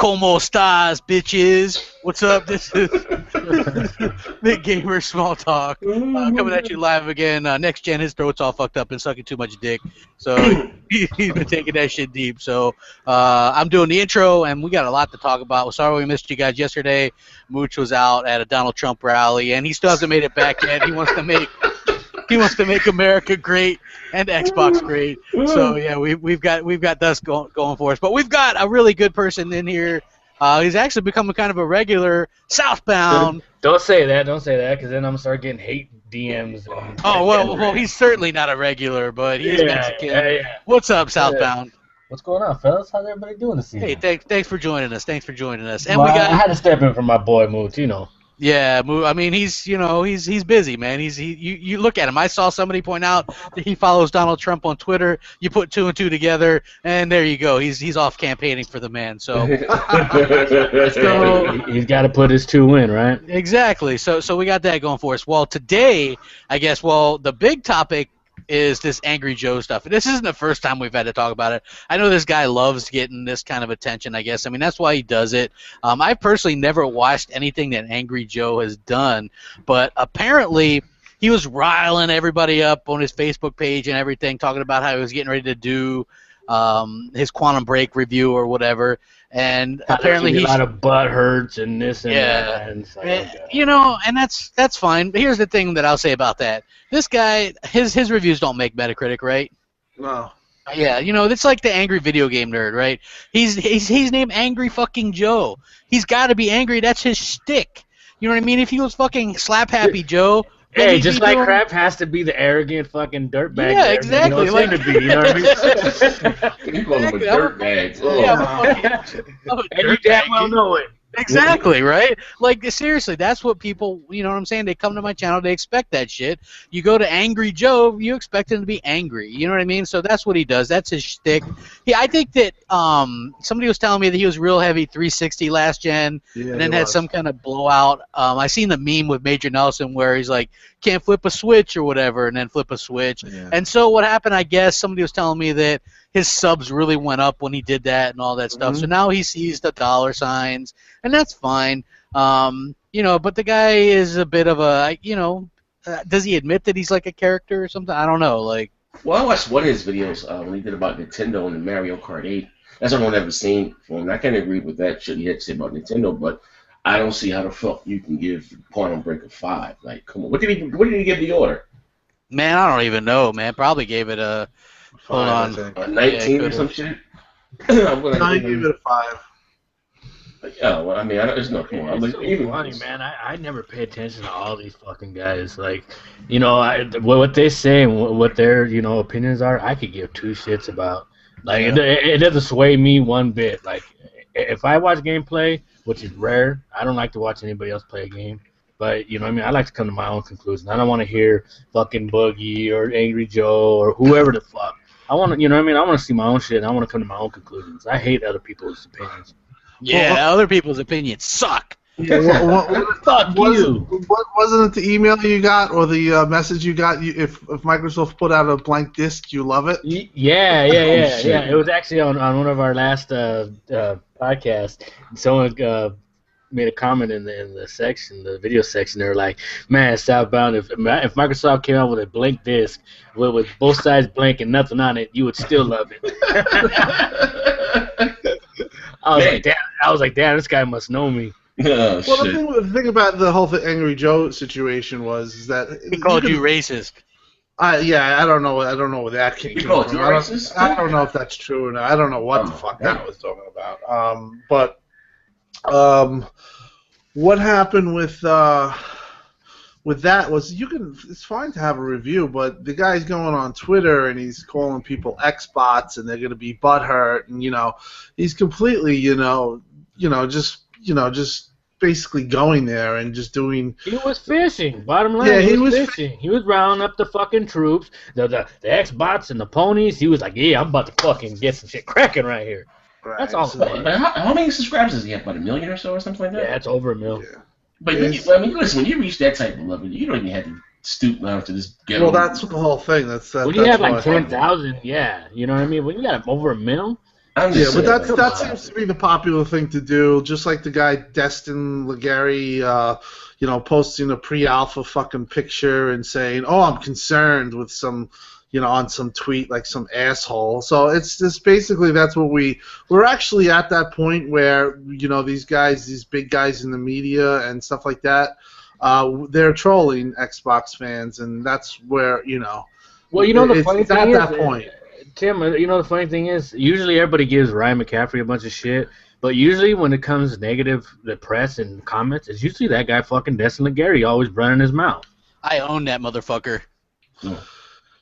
Como estás, bitches? What's up? This is Big Gamer Small Talk. Coming at you live again. Next Gen, his throat's all fucked up and sucking too much dick. So he's been taking that shit deep. So I'm doing the intro, and we got a lot to talk about. Sorry we missed you guys yesterday. Mooch was out at a Donald Trump rally, and he still hasn't made it back yet. He wants to make America great and Xbox great. So yeah, we've got this going for us. But we've got a really good person in here. He's actually becoming kind of a regular southbound. Don't say that, because then I'm gonna start getting hate DMs. Well, he's certainly not a regular, but he is Mexican. Yeah. What's up, southbound? What's going on, fellas? How's everybody doing this evening? Hey, thanks for joining us. And I had to step in for my boy Mooch, you know. Yeah, I mean he's busy, man. You look at him. I saw somebody point out that he follows Donald Trump on Twitter. You put two and two together, and there you go. He's off campaigning for the man. So he's got to put his two in, right? Exactly. So we got that going for us. Well, today, I guess. Well, the big topic is this Angry Joe stuff. This isn't the first time we've had to talk about it. I know this guy loves getting this kind of attention, I guess. I mean, that's why he does it. I personally never watched anything that Angry Joe has done, but apparently he was riling everybody up on his Facebook page and everything, talking about how he was getting ready to do his Quantum Break review or whatever. And apparently he's a lot of butt hurts and this and that. And it's like, and that's fine. But here's the thing that I'll say about that. This guy, his reviews don't make Metacritic, right? No. Yeah, it's like the angry video game nerd, right? He's named Angry fucking Joe. He's got to be angry. That's his shtick. You know what I mean? If he was fucking Slap Happy Joe. Hey, just like Crap has to be the arrogant fucking dirtbag. Yeah, exactly. Like to be, you know what I mean? You call him a dirtbag. And you damn well know it. Exactly, right? Like, seriously, that's what people, you know what I'm saying? They come to my channel, they expect that shit. You go to Angry Joe, you expect him to be angry. You know what I mean? So that's what he does. That's his shtick. Yeah, I think that somebody was telling me that he was real heavy 360 last gen, and then had some kind of blowout. I seen the meme with Major Nelson where he's like, can't flip a switch or whatever, and then flip a switch. Yeah. And so what happened, I guess, somebody was telling me that his subs really went up when he did that and all that stuff. So now he sees the dollar signs, and that's fine. But the guy is a bit of a, does he admit that he's like a character or something? I don't know. Like, well, I watched one of his videos when he did about Nintendo and the Mario Kart 8. That's what I've never seen from him. I can't agree with that shit he had to say about Nintendo, but I don't see how the fuck you can give Quantum Break a 5. Like, come on. What did he give the order? Man, I don't even know, man. Probably gave it a... Hold on. A 19 or some shit? I gave it a 5. Yeah, well, I mean, there's no point. It's so funny, man. I never pay attention to all these fucking guys. Like, what they say and what their, opinions are, I could give two shits about. Like, it doesn't sway me one bit. Like, if I watch gameplay, which is rare, I don't like to watch anybody else play a game. But, I like to come to my own conclusion. I don't want to hear fucking Boogie or Angry Joe or whoever the fuck. I want to, I want to see my own shit, and I want to come to my own conclusions. I hate other people's opinions. Yeah, other people's opinions suck. Yeah, fuck you. Wasn't it the email you got or the message you got? If Microsoft put out a blank disc, you love it? Yeah. It was actually on one of our last podcasts. Someone made a comment in the section, the video section. They were like, "Man, Southbound, if Microsoft came out with a blank disc with both sides blank and nothing on it, you would still love it." I was like, damn, this guy must know me. Oh, well, the thing about the whole Angry Joe situation is that he called you racist. Yeah, I don't know where that came from. I don't know if that's true or not. I don't know what the fuck that was talking about. But what happened with that was it's fine to have a review, but the guy's going on Twitter and he's calling people Xbots and they're gonna be butthurt, and he's completely just basically going there and just doing. He was fishing. Bottom line, he was fishing. He was rounding up the fucking troops, the Xbots and the ponies. He was like, yeah, I'm about to fucking get some shit cracking right here. Right. That's all. How many subscribers does he have? About 1 million or so, or something like that? Yeah, it's over 1 million. Yeah. But listen, when you reach that type of level, you don't even have to stoop down to this. Well, that's the whole thing. When you have like 10,000, yeah, you know what I mean. When you got over 1 million, I'm Yeah, just but saying, that seems to be the popular thing to do. Just like the guy Destin Legary, posting a pre-alpha fucking picture and saying, "Oh, I'm concerned with some, on some tweet like some asshole." So it's just basically that's what we're actually at that point where these guys, these big guys in the media and stuff like that, they're trolling Xbox fans, and that's where Well, the funny it's thing at is, that point. Tim, the funny thing is, usually everybody gives Ryan McCaffrey a bunch of shit, but usually when it comes negative, the press and comments, it's usually that guy fucking Destin Legary always running his mouth. I own that motherfucker.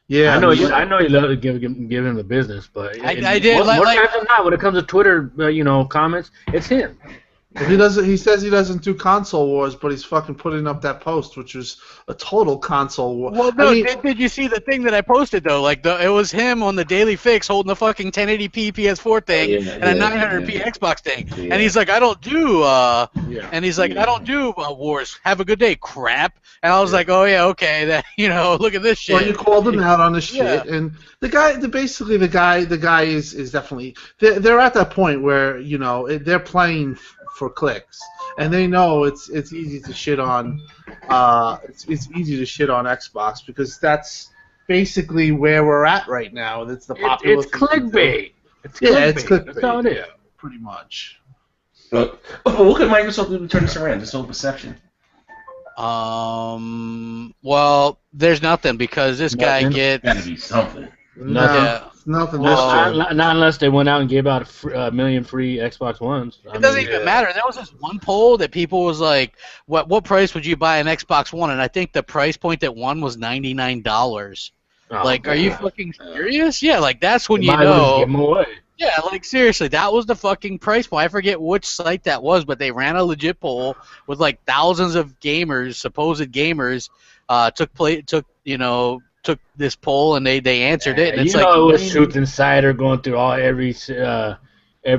Yeah, I know you love to give him the business, but I did more like times than not, when it comes to Twitter, comments, it's him. Well, he doesn't. He says he doesn't do console wars, but he's fucking putting up that post, which was a total console war. Well, no, did you see the thing that I posted though? Like it was him on the Daily Fix holding the fucking 1080p PS4 thing and a 900p Xbox thing, and he's like, I don't do and he's like, I don't do wars. Have a good day, crap. And I was like, oh yeah, okay, that look at this shit. Well, you called him out on the shit, and the guy is definitely they're at that point where they're playing for clicks, and they know it's easy to shit on it's easy to shit on Xbox because that's basically where we're at right now. It's the popular. It's clickbait. It's clickbait. That's all it is. Pretty much. But what could Microsoft do to turn this around? This whole perception. Well, there's nothing because this guy gets. Gotta be something. Nothing. Not unless they went out and gave out a million free Xbox Ones. It doesn't even matter. There was this one poll that people was like, "What price would you buy an Xbox One?" And I think the price point that won was $99. Are you fucking serious? Yeah, like that's when you know. Give them away. Yeah, like seriously, that was the fucking price point. I forget which site that was, but they ran a legit poll with like thousands of gamers, supposed gamers, took this poll and they answered it. And it's it was Truth Insider going through every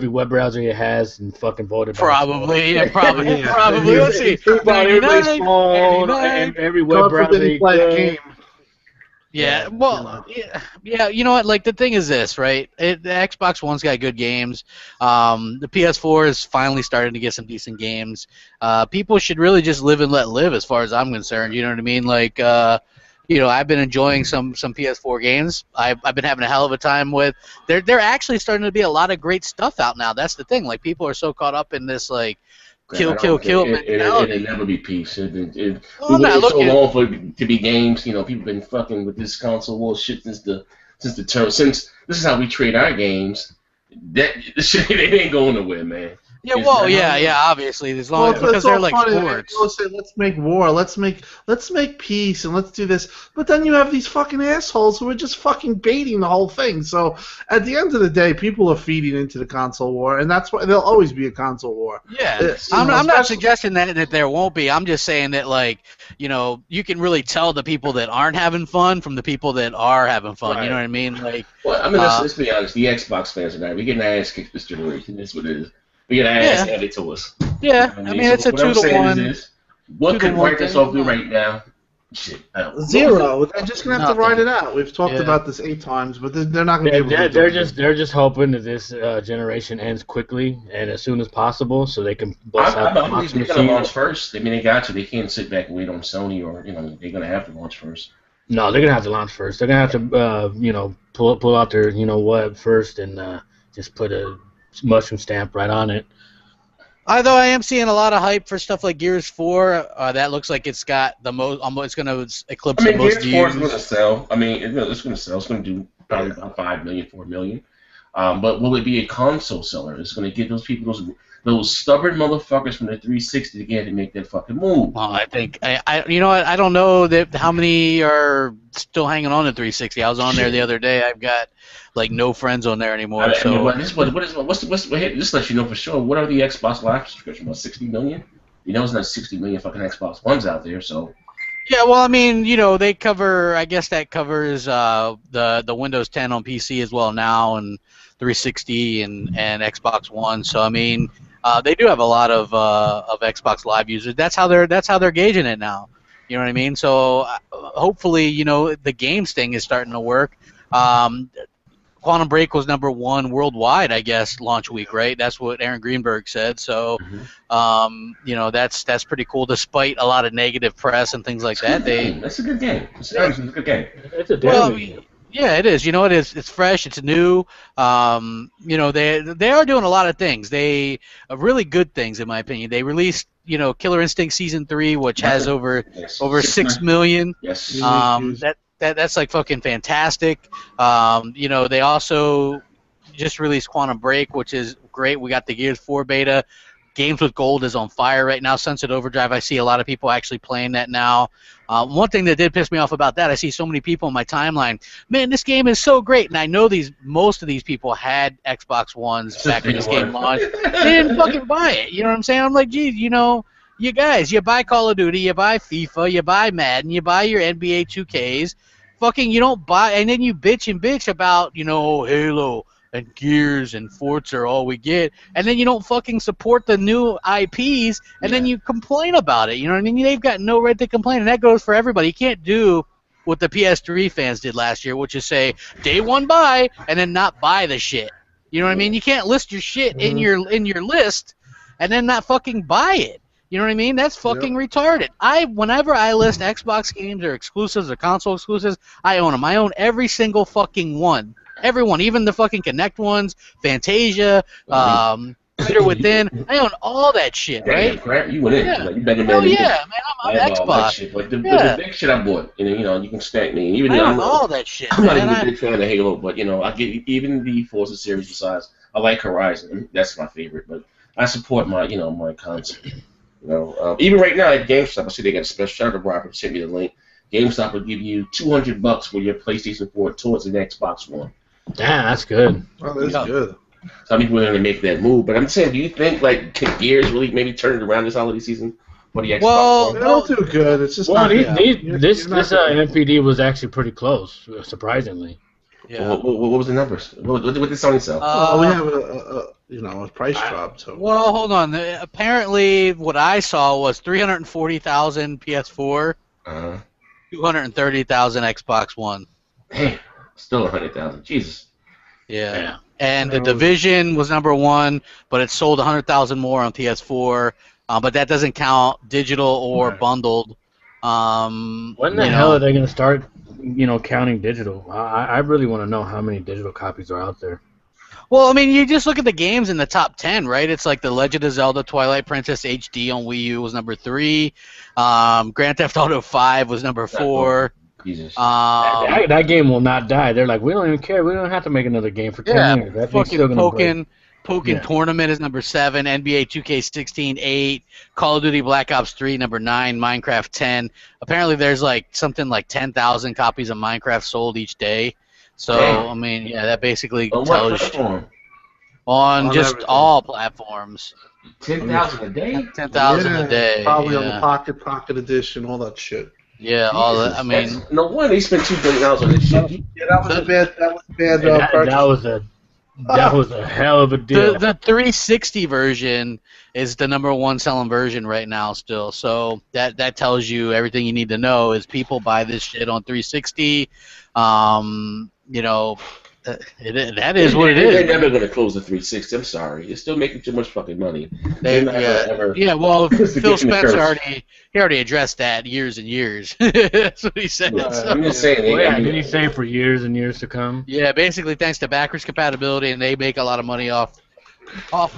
web browser he has and fucking voted. Probably. Let's see. Everybody's phone, every web browser he play a game. Yeah, well, yeah. You know what? Like the thing is this, right? The Xbox One's got good games. The PS4 is finally starting to get some decent games. People should really just live and let live, as far as I'm concerned. You know what I mean? Like, I've been enjoying some PS4 games. I've been having a hell of a time with. They're actually starting to be a lot of great stuff out now. That's the thing. Like people are so caught up in this like. Kill mentality. It'll never be peace. We waited so long for it to be games. People been fucking with this console war shit since this is how we trade our games. That shit it ain't going nowhere, man. Yeah, well, yeah, obviously, as long as because they're like sports. People say, let's make war, let's make peace, and let's do this. But then you have these fucking assholes who are just fucking baiting the whole thing. So at the end of the day, people are feeding into the console war, and that's why there'll always be a console war. Yeah, I'm not suggesting that there won't be. I'm just saying that you can really tell the people that aren't having fun from the people that are having fun. Right. You know what I mean? Like, well, I mean, let's be honest. The Xbox fans tonight, we getting our ass kicked this generation. That's what it is. We get our ass handed to us. Yeah, I mean it's a 2-to-1. What could Microsoft do right now? Shit, zero. They're just gonna have to write it out. We've talked about this 8 times, but they're not gonna be able to. They're just hoping that this generation ends quickly and as soon as possible, so they can bust out the box machine. They're gonna launch first. I mean, they got to. They can't sit back and wait on Sony, or they're gonna have to launch first. No, they're gonna have to launch first. They're gonna have to pull out their web first and just put a mushroom stamp right on it. Although I am seeing a lot of hype for stuff like Gears 4, that looks like it's got the most. It's going to eclipse the most views. Gears 4 is going to sell. I mean, it's going to sell. It's going to do probably about 5 million, 4 million. But will it be a console seller? It's going to get those people, those stubborn motherfuckers from the 360 again to make that fucking move. Well, I think I don't know how many are still hanging on to 360. I was on there the other day. I've got no friends on there anymore. This lets you know for sure. What are the Xbox Live subscriptions? About 60 million? It's not 60 million fucking Xbox Ones out there. So. Yeah, well, I mean, they cover. I guess that covers the Windows 10 on PC as well now, and 360 and Xbox One. So I mean, they do have a lot of Xbox Live users. That's how they're gauging it now. You know what I mean? So hopefully, the games thing is starting to work. Quantum Break was #1 worldwide, I guess, launch week, right? That's what Aaron Greenberg said. So, you know, that's pretty cool. Despite a lot of negative press and things like that, That's a good game. It's honestly a good game. It's a well, damn good game. yeah, it is. You know, it is. It's fresh. It's new. You know, they are doing a lot of things. They really good things, in my opinion. They released, you know, Killer Instinct Season 3, which has over 6 million. Yes. That's like fucking fantastic. You know, they also just released Quantum Break, which is great. We got the Gears 4 beta. Games with Gold is on fire right now. Sunset Overdrive, I see a lot of people actually playing that now. One thing that did piss me off about that, I see so many people on my timeline, man, this game is so great. And I know most of these people had Xbox Ones back when this game launched. They didn't fucking buy it. You know what I'm saying? I'm like, geez, you know, you guys, you buy Call of Duty, you buy FIFA, you buy Madden, you buy your NBA 2Ks. Fucking, you don't buy, and then you bitch about, you know, Halo and Gears and Forza are all we get, and then you don't fucking support the new IPs, and then you complain about it. You know what I mean? They've got no right to complain, and that goes for everybody. You can't do what the PS3 fans did last year, which is say day one buy and then not buy the shit. You know what I mean? You can't list your shit in your list and then not fucking buy it. You know what I mean? That's fucking retarded. Whenever I list Xbox games or exclusives or console exclusives, I own them. I own every single fucking one. Everyone, even the fucking Kinect ones, Fantasia, Fighter Within. I own all that shit, right? Crap, you went in. Yeah. Like, you better Hell yeah, man. I'm Xbox. Shit. Like the big shit I bought, you know, you can stack me. Even I own all that shit. I'm not even a big fan of Halo, but you know, I get even the Forza series. Besides, I like Horizon. That's my favorite, but I support my console. You know, even right now at GameStop, I see they got a special. Shout out to Robert, sent me the link. GameStop will give you $200 for your PlayStation 4 towards an Xbox One. Damn, that's good. Oh, that's good. Some people are going to make that move, but I'm saying, do you think like can Gears really maybe turn it around this holiday season for the Xbox One? They don't do good. It's just well, not, this NPD was actually pretty close, surprisingly. Yeah. What was the numbers? What did Sony sell? we have a price drop. So. Well, hold on. Apparently, what I saw was 340,000 PS4, 230,000 Xbox One. Damn, still 100,000. Jesus. Yeah. And the Division was #1, but it sold 100,000 more on PS4. But that doesn't count digital or bundled. When the hell are they going to start, counting digital? I really want to know how many digital copies are out there. Well, I mean, you just look at the games in the top 10, right? It's like The Legend of Zelda Twilight Princess HD on Wii U was #3. Grand Theft Auto 5 was #4. Jesus. That game will not die. They're like, we don't even care. We don't have to make another game for 10 years. That thing's still gonna Pokken Tournament is #7. NBA 2K16 8. Call of Duty Black Ops 3 #9. Minecraft 10. Apparently, there's like something like 10,000 copies of Minecraft sold each day. So I mean, yeah, that basically tells you on just everything. All platforms. 10,000 a day. 10,000 a day. Probably on the Pocket Edition, all that shit. Yeah, Jesus, all that. I mean, no wonder they spent $2 billion on this shit. Yeah, that was a bad purchase. That was a hell of a deal. The 360 version is the #1 selling version right now still. So that tells you everything you need to know is people buy this shit on 360. That is what it is. They're never going to close the 360. I'm sorry. You're still making too much fucking money. Well, Phil Spencer already addressed that years and years. That's what he said. So. I'm just saying. Didn't he say for years and years to come? Yeah, basically thanks to backwards compatibility, and they make a lot of money off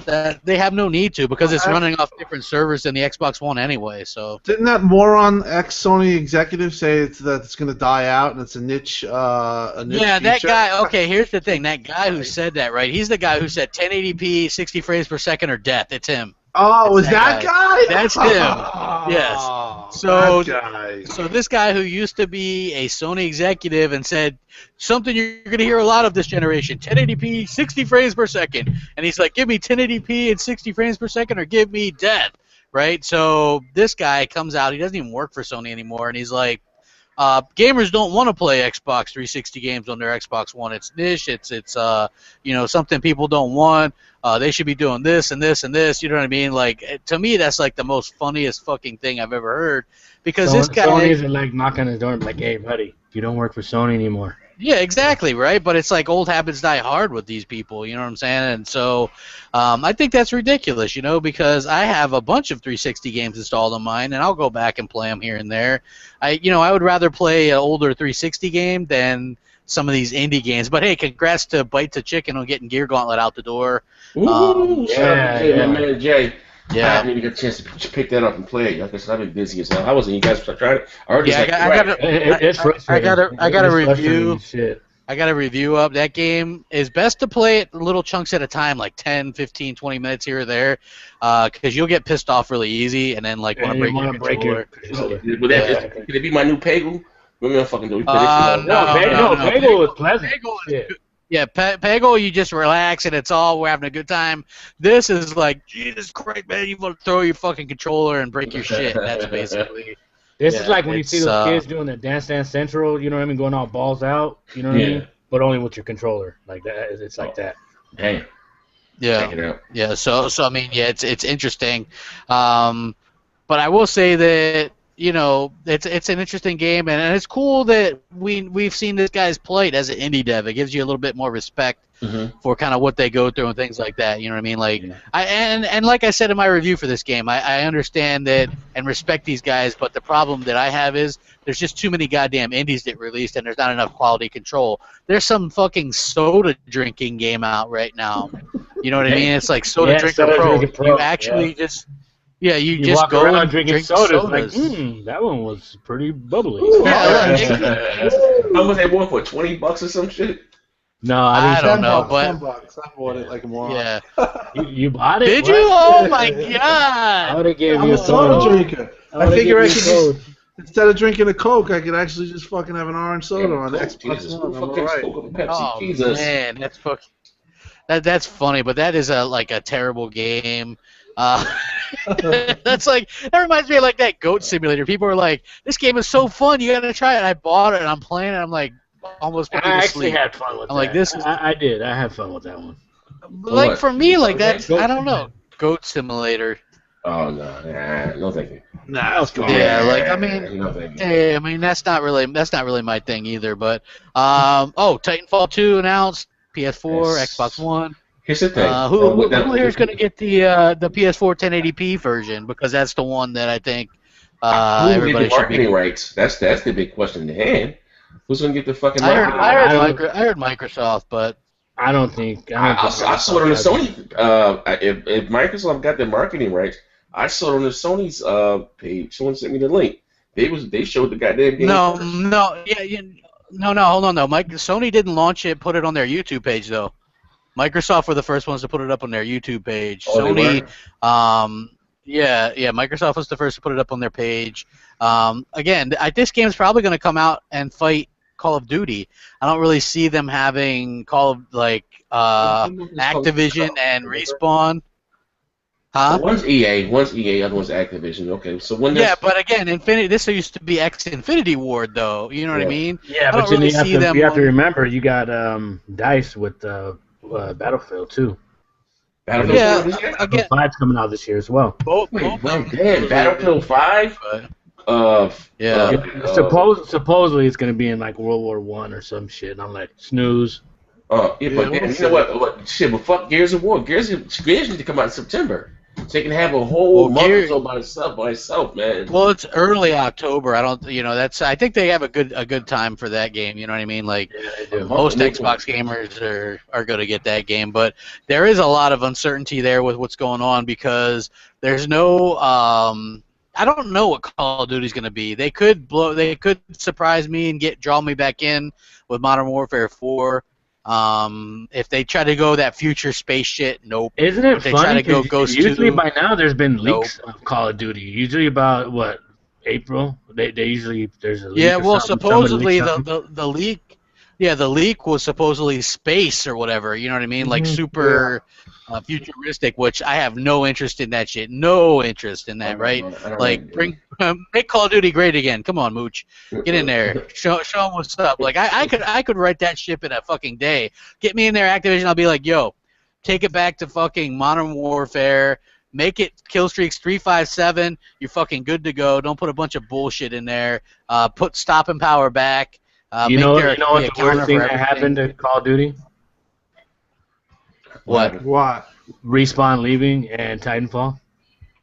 that. They have no need to because it's running off different servers than the Xbox One anyway. So didn't that moron ex-Sony executive say that it's going to die out and it's a niche? Yeah, that guy. Okay, here's the thing. That guy who said that, right? He's the guy who said 1080p, 60 frames per second, or death. It's him. Oh, was that guy? That's him. Yes. So this guy who used to be a Sony executive and said something you're going to hear a lot of this generation, 1080p, 60 frames per second. And he's like, give me 1080p and 60 frames per second or give me death, right? So this guy comes out. He doesn't even work for Sony anymore. And he's like, gamers don't want to play Xbox 360 games on their Xbox One. It's niche. It's something people don't want. They should be doing this and this and this. You know what I mean? Like, to me, that's like the most funniest fucking thing I've ever heard. Because this guy... Sony isn't like knocking on his door and like, hey, buddy, you don't work for Sony anymore. Yeah, exactly, right? But it's like old habits die hard with these people, you know what I'm saying? And so I think that's ridiculous, because I have a bunch of 360 games installed on mine, and I'll go back and play them here and there. I would rather play an older 360 game than some of these indie games. But hey, congrats to Bite to Chicken on getting Gear Gauntlet out the door. Ooh, shout out to Jay, my man Jay. Yeah. I haven't even got a chance to pick that up and play it. Like I said, I've been busy as hell. How was it? You guys tried it? I heard It's frustrating. I got a It's frustrating review. as shit. I got a review up. That game is best to play it little chunks at a time, like 10, 15, 20 minutes here or there, because you'll get pissed off really easy, and then want to break your controller. Can it be my new Peggle? We're gonna fucking do it. No, Peggle was pleasant. Yeah, Peggle, you just relax and it's all, we're having a good time. This is like, Jesus Christ, man, you want to throw your fucking controller and break your shit. That's basically. This is like when you see those kids doing the Dance Dance Central, you know what I mean, going all balls out, you know what I mean? But only with your controller. Like that, it's like that. Damn. Yeah. Check it out. Yeah, so I mean, yeah, it's interesting. But I will say that, it's an interesting game, and it's cool that we've seen this guy's plight as an indie dev. It gives you a little bit more respect for kind of what they go through and things like that. You know what I mean? And like I said in my review for this game, I understand that and respect these guys, but the problem that I have is there's just too many goddamn indies that released, and there's not enough quality control. There's some fucking soda drinking game out right now. You know what I mean? It's like Soda Drinker Pro. You actually just. Yeah, you just walk go around and drinking drink sodas. sodas. Like, that one was pretty bubbly. How much they bought for $20 or some shit? No, I don't know, $10, but $10. I bought it like a moron. yeah. You bought it? Did What? you? Oh my I god! would have gave I'm you a soda soda. drinker. I figure I could just, instead of drinking a Coke, I could actually just fucking have an orange soda on Xbox Jesus. One. Who I'm fucking alright. spoke of Pepsi? Oh Jesus. man, that's fucking. That's funny, but that is a terrible game. That's like, that reminds me of like that Goat Simulator. People are like, "This game is so fun, you gotta try it." And I bought it and I'm playing it. I'm like, almost putting I to actually sleep. had fun with I'm that. like, this is I did. I had fun with that one. like What? for me, like that. Goat I don't know. Goat Simulator. Oh, no. No, thank you. Nah, it's cool. Yeah, like I mean, No, thank you. hey, I mean that's not really my thing either. But Titanfall 2 announced, PS4, Yes. Xbox One. Here's the thing. Who here is going to get the PS4 1080p version, because that's the one that I think everybody the should marketing be. rights? That's the big question at hand. Who's gonna get the fucking I marketing rights? heard Microsoft, but I don't think. I saw it on the Sony. If Microsoft got the marketing rights, I saw it on the Sony's page. Someone sent me the link. They showed the goddamn game. no, first. hold on though. Sony didn't launch it, put it on their YouTube page though. Microsoft were the first ones to put it up on their YouTube page. Oh, they Sony, Microsoft was the first to put it up on their page. Again, this game is probably going to come out and fight Call of Duty. I don't really see them having Activision and Respawn. Huh? One's EA, other one's Activision. Okay, so when But again, this used to be Infinity Ward, though. You know what I mean? Yeah, I but don't really you have see to, them you have to on- remember, you got DICE with Battlefield too. Battlefield Yeah, 4 this year? again, 5's coming out this year as well. both Damn, Battlefield 5. Supposedly it's gonna be in like World War I or some shit. And I'm like, snooze. But you know what? Shit, but fuck Gears of War. Gears need to come out in September. So they can have a whole month or so by itself, man. Well, it's early October. I don't, I think they have a good time for that game. You know what I mean? Like most Xbox gamers are going to get that game, but there is a lot of uncertainty there with what's going on, because there's no. I don't know what Call of Duty's going to be. They could surprise me and draw me back in with Modern Warfare 4. If they try to go that future space shit, nope. Isn't it If they funny? try to go 'Cause Ghost usually 2, by now there's been leaks of Call of Duty. Usually about what, April? They usually there's a leak. Yeah, or well, something. Somebody supposedly leaks something. the leak, the leak was supposedly space or whatever. You know what I mean? Like super futuristic, which I have no interest in that shit. No interest in that, right? Like make Call of Duty great again. Come on, Mooch, get in there. Show them what's up. Like I could write that ship in a fucking day. Get me in there, Activision. I'll be like, yo, take it back to fucking Modern Warfare. Make it kill streaks 357. You're fucking good to go. Don't put a bunch of bullshit in there. Put stop and power back. You Make know, there you know what be a the worst counter thing for that happened everything. to Call of Duty? What? What? Respawn leaving and Titanfall.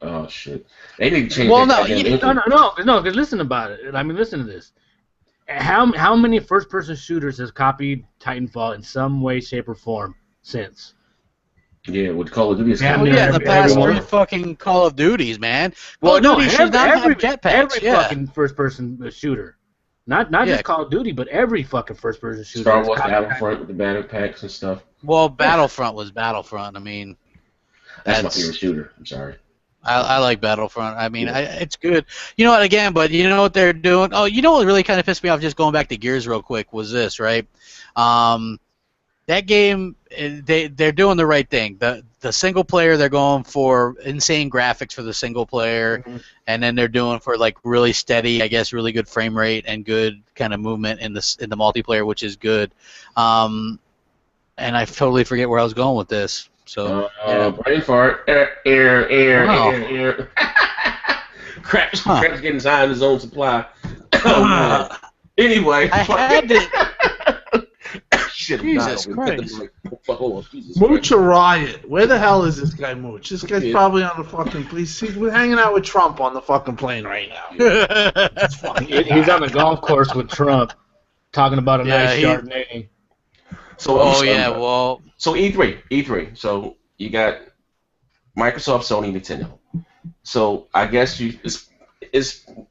Oh shit! They need to change Well, that no, goddamn No, engine. no. Because listen about it. I mean, listen to this. How many first-person shooters has copied Titanfall in some way, shape, or form since? Yeah, with Call of Duty, it's Damn well, coming near yeah, out the every, with past everyone. three more. fucking Call of Duties, man. Call Well, of no, Duty should not have every jetpacks. Yeah, fucking first-person shooter, not yeah. just Call of Duty, but every fucking first-person shooter Star has Wars copied Battlefront with the battle packs and stuff. Well, Yeah. Battlefront was Battlefront. I mean, That's my favorite shooter. I'm sorry. I like Battlefront. I mean, Yeah. it's good. You know what? Again, but you know what they're doing? Oh, you know what really kind of pissed me off? Just going back to Gears real quick was this, right? That game, they're doing the right thing. The single player, they're going for insane graphics for the single player, and then they're doing for like really steady, I guess, really good frame rate and good kind of movement in the multiplayer, which is good. And I totally forget where I was going with this. So yeah. Brain fart. Crap's getting high in his own supply. Oh man. Anyway, I had to. shit. Jesus Christ. Mooch or Riot? Where the hell is this guy Mooch? This guy's probably on the fucking. He's hanging out with Trump on the fucking plane right now. He's on the golf course with Trump, talking about a nice Chardonnay. So, well. So E3. So you got Microsoft, Sony, Nintendo. So I guess is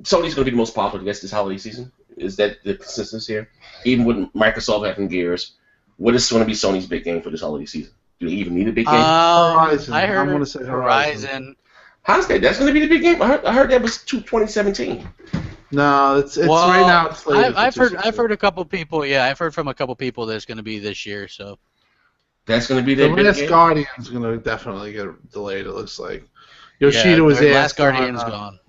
Sony's going to be the most popular, I guess, this holiday season? Is that the consensus here? Even with Microsoft having Gears, what is going to be Sony's big game for this holiday season? Do they even need a big game? Horizon. I heard I'm going to say Horizon. How's that? That's going to be the big game. I heard that was 2017. No, it's right now. It's I've heard a couple people. Yeah, I've heard from a couple people that it's going to be this year. So that's going to be the big Last game? Guardian's going to definitely get delayed. It looks like Yoshida was asked. Last Guardian's gone.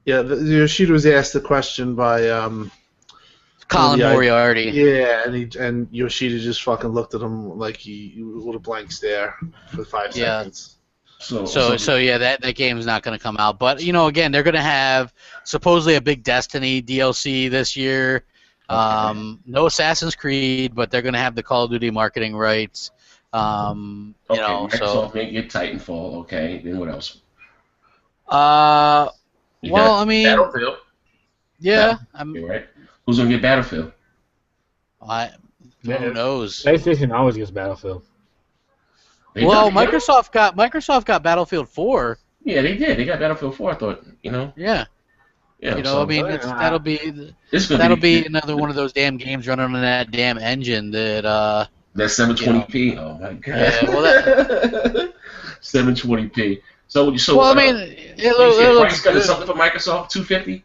Yeah, Yoshida was asked the question by Colin Moriarty. Yeah, and Yoshida just fucking looked at him like he with a blank stare for 5 seconds. So yeah, that game's not going to come out. But you know, again, they're going to have supposedly a big Destiny DLC this year. Okay. No Assassin's Creed, but they're going to have the Call of Duty marketing rights. Microsoft may get Titanfall. Okay, then what else? Well, I mean, Battlefield. Yeah, you're right. Who's going to get Battlefield? Who knows? PlayStation always gets Battlefield. Microsoft got Battlefield 4. Yeah, they did. They got Battlefield 4. I thought, Yeah. Yeah. I mean, that'll be another one of those damn games running on that damn engine that. That's 720p. Oh my god. Yeah, well, 720p. So well, I mean, it looks price cut is something for Microsoft. $250.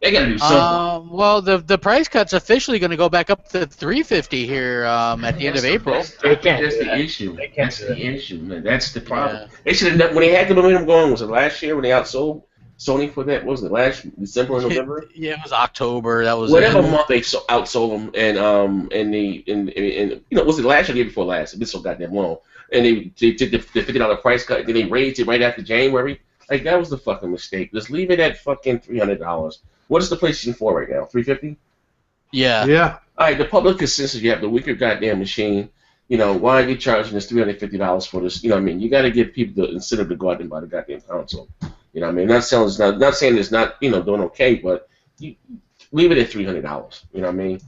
They gotta do something. Well, the price cut's officially going to go back up to $350 here at the end of April. That's the issue. That's the issue, man. That's the problem. Yeah. They should have when they had the momentum going. Was it last year when they outsold Sony for that? What was it last December or November? Yeah, it was October. That was whatever month they outsold them, and was it last year or the year before last? It's been so goddamn long. And they did the $50 price cut, and then they raised it right after January. Like that was the fucking mistake. Just leave it at fucking $300. What is the PlayStation 4 right now? $350? Yeah. Yeah. All right, the public consensus, you have the weaker goddamn machine. Why are you charging us $350 for this? You know what I mean? You got to give people the incentive to go out and buy the goddamn console. You know what I mean? Not saying it's not, doing okay, but you leave it at $300. You know what I mean?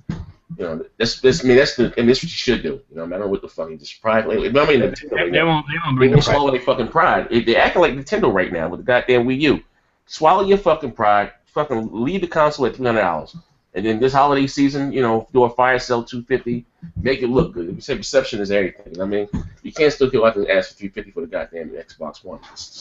That's what you should do. I don't know what the fuck. Just pride. They won't bring the swallow their fucking pride. They're acting like Nintendo right now with the goddamn Wii U. Swallow your fucking pride. Fucking leave the console at $300, and then this holiday season, do a fire sale $250, make it look good. You say perception is everything. I mean, you can't still go out and ask for $350 for the goddamn Xbox One.